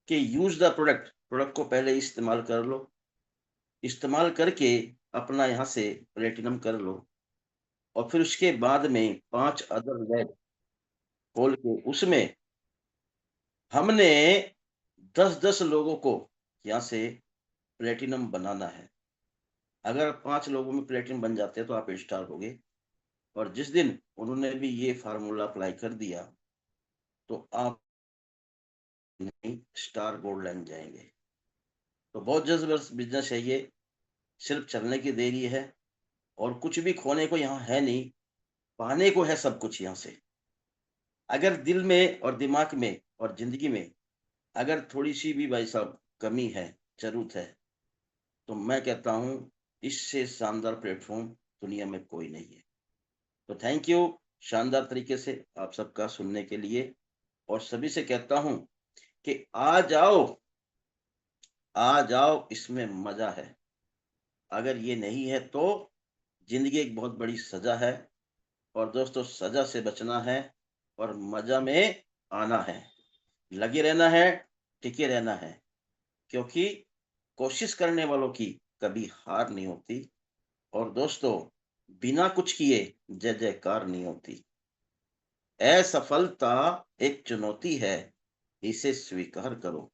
कि यूज द प्रोडक्ट को पहले इस्तेमाल कर लो, इस्तेमाल करके अपना यहाँ से प्लेटिनम कर लो, और फिर उसके बाद में 5 अदर लैब खोल के उसमें हमने 10-10 लोगों को यहाँ से प्लेटिनम बनाना है। अगर 5 लोगों में प्लेटिनम बन जाते हैं तो आप स्टार हो गए, और जिस दिन उन्होंने भी ये फार्मूला अप्लाई कर दिया तो आप स्टार गोल्ड लाइन जाएंगे। तो बहुत जबरदस्त बिजनेस है ये, सिर्फ चलने की देरी है, और कुछ भी खोने को यहाँ है नहीं, पाने को है सब कुछ यहाँ से। अगर दिल में और दिमाग में और जिंदगी में अगर थोड़ी सी भी भाई साहब कमी है, जरूरत है, तो मैं कहता हूं इससे शानदार प्लेटफॉर्म दुनिया में कोई नहीं है। तो थैंक यू शानदार तरीके से आप सबका सुनने के लिए, और सभी से कहता हूं कि आ जाओ, इसमें मजा है। अगर ये नहीं है तो जिंदगी एक बहुत बड़ी सजा है, और दोस्तों सजा से बचना है और मजा में आना है, लगे रहना है, टिके रहना है, क्योंकि कोशिश करने वालों की कभी हार नहीं होती, और दोस्तों बिना कुछ किए जय जयकार नहीं होती। असफलता एक चुनौती है, इसे स्वीकार करो,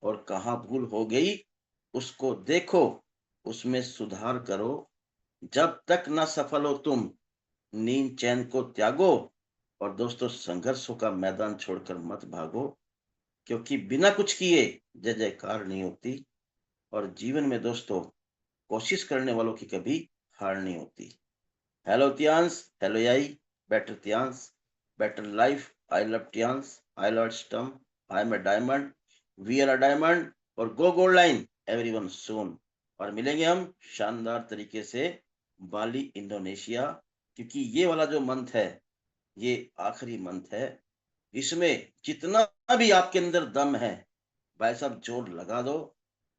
और कहाँ भूल हो गई उसको देखो, उसमें सुधार करो। जब तक न सफल हो तुम नींद चैन को त्यागो, और दोस्तों संघर्षों का मैदान छोड़कर मत भागो, क्योंकि बिना कुछ किए जय जयकार नहीं होती, और जीवन में दोस्तों कोशिश करने वालों की कभी हार नहीं होती। Hello Tiens, hello AI, better Tiens, better life, I love Tiens, I love system, I am a diamond, we are a diamond, और go gold line. Everyone soon. और मिलेंगे हम शानदार तरीके से बाली इंडोनेशिया, क्योंकि ये वाला जो मंथ है ये आखिरी मंथ है। इसमें जितना भी आपके अंदर दम है भाई साहब जोर लगा दो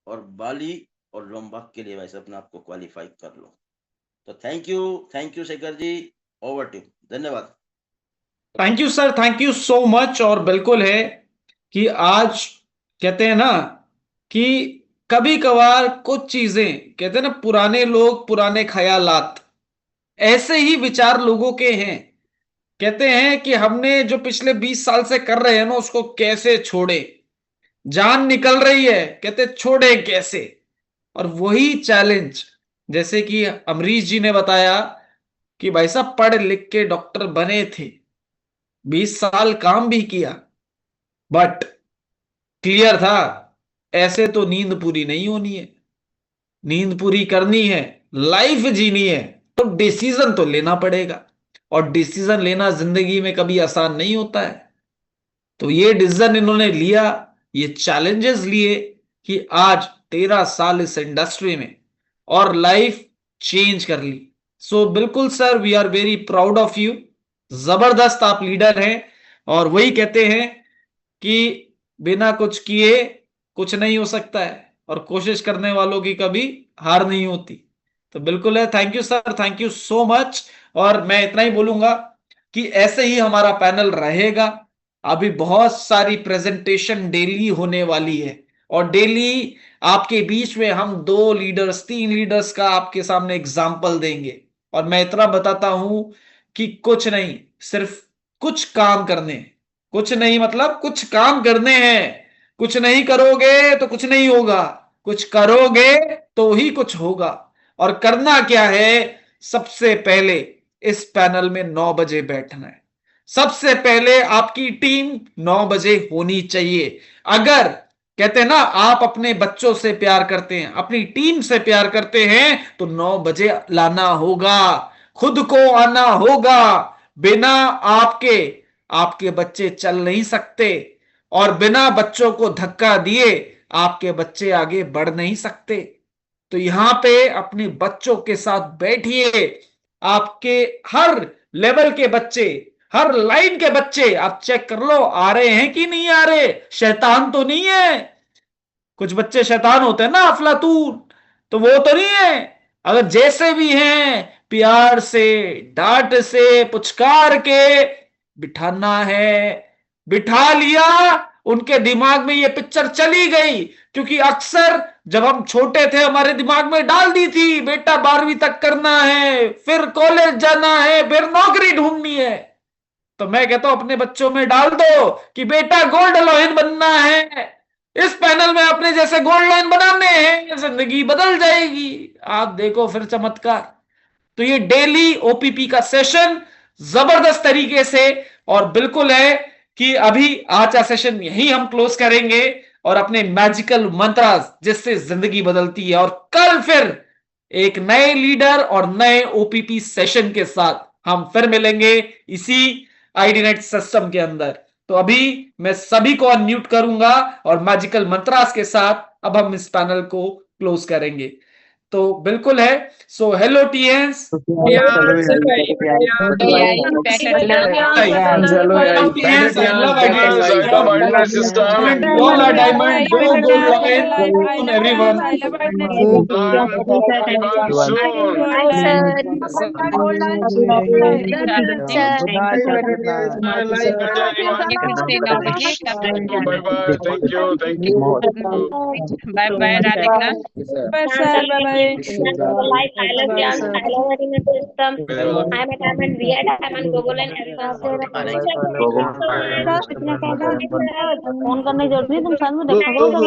और बाली और लोम्बाक के लिए भाई साहब अपने आप को क्वालिफाई कर लो। तो thank you Shekhar ji, over to, धन्यवाद। Thank you sir, thank you so much. और बिल्कुल है कि आज कहते हैं ना कि कभी कभार कुछ चीजें, कहते हैं ना पुराने लोग पुराने ख्यालात, ऐसे ही विचार लोगों के हैं। कहते हैं कि हमने जो पिछले 20 साल से कर रहे हैं ना उसको कैसे छोड़े, जान निकल रही है, कहते छोड़े कैसे। और वही चैलेंज, जैसे कि अमरीश जी ने बताया कि भाई साहब पढ़ लिख के डॉक्टर बने थे, 20 साल काम भी किया, बट क्लियर था ऐसे तो नींद पूरी नहीं होनी है, नींद पूरी करनी है, लाइफ जीनी है, तो डिसीजन तो लेना पड़ेगा। और डिसीजन लेना जिंदगी में कभी आसान नहीं होता है। तो ये डिसीजन इन्होंने लिया, ये चैलेंजेस लिए कि आज 13 साल इस इंडस्ट्री में और लाइफ चेंज कर ली। सो बिल्कुल sir, we are very proud of you. जबरदस्त आप लीडर हैं। और वही कहते हैं कि बिना कुछ किए कुछ नहीं हो सकता है, और कोशिश करने वालों की कभी हार नहीं होती। तो बिल्कुल है, thank you sir, thank you so much. और मैं इतना ही बोलूंगा कि ऐसे ही हमारा पैनल रहेगा। अभी बहुत सारी प्रेजेंटेशन डेली होने वाली है, और डेली आपके बीच में हम 2 लीडर्स 3 लीडर्स का आपके सामने एग्जाम्पल देंगे। और मैं इतना बताता हूं कि कुछ नहीं, सिर्फ कुछ काम करने, कुछ नहीं मतलब कुछ काम करने हैं। कुछ नहीं करोगे तो कुछ नहीं होगा, कुछ करोगे तो ही कुछ होगा। और करना क्या है, सबसे पहले इस पैनल में 9 बजे बैठना है। सबसे पहले आपकी टीम 9 बजे होनी चाहिए। अगर कहते हैं ना आप अपने बच्चों से प्यार करते हैं, अपनी टीम से प्यार करते हैं, तो 9 बजे लाना होगा, खुद को आना होगा। बिना आपके आपके बच्चे चल नहीं सकते, और बिना बच्चों को धक्का दिए आपके बच्चे आगे बढ़ नहीं सकते। तो यहां पे अपने बच्चों के साथ बैठिए। आपके हर लेवल के बच्चे, हर लाइन के बच्चे आप चेक कर लो, आ रहे हैं कि नहीं आ रहे, शैतान तो नहीं है। कुछ बच्चे शैतान होते हैं ना, अफलातून, तो वो तो नहीं है। अगर जैसे भी हैं, प्यार से, डांट से, पुचकार के बिठाना है। बिठा लिया, उनके दिमाग में ये पिक्चर चली गई। क्योंकि अक्सर जब हम छोटे थे हमारे दिमाग में डाल दी थी, बेटा 12वीं तक करना है, फिर कॉलेज जाना है, फिर नौकरी ढूंढनी है। तो मैं कहता हूं अपने बच्चों में डाल दो कि बेटा गोल्ड लॉयन बनना है। इस पैनल में अपने जैसे गोल्ड लॉयन बनाने हैं, जिंदगी बदल जाएगी। आप देखो फिर चमत्कार। तो ये डेली ओपीपी का सेशन जबरदस्त तरीके से, और बिल्कुल है कि अभी आज का सेशन यही हम क्लोज करेंगे, और अपने मैजिकल मंत्रास जिससे जिंदगी बदलती है। और कल फिर एक नए लीडर और नए ओपीपी सेशन के साथ हम फिर मिलेंगे इसी आईडीनेट सिस्टम के अंदर। तो अभी मैं सभी को अनम्यूट करूंगा, और मैजिकल मंत्रास के साथ अब हम इस पैनल को क्लोज करेंगे। तो बिल्कुल है। So hello Tiens, Thank you. Bye bye Radhika. Bye sir, bye bye. Like I love Bye dance, sir. I love animal system. I'm a diamond, we are diamond, Google and everyone. Phone करने की जरूरत नहीं, तुम साथ में देखा करो तो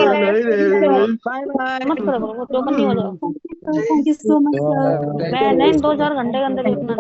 मत करो, वो टोकन नहीं हो जाएगा। Thank you so much sir. मैं नहीं 2-4 घंटे के अंदर जितना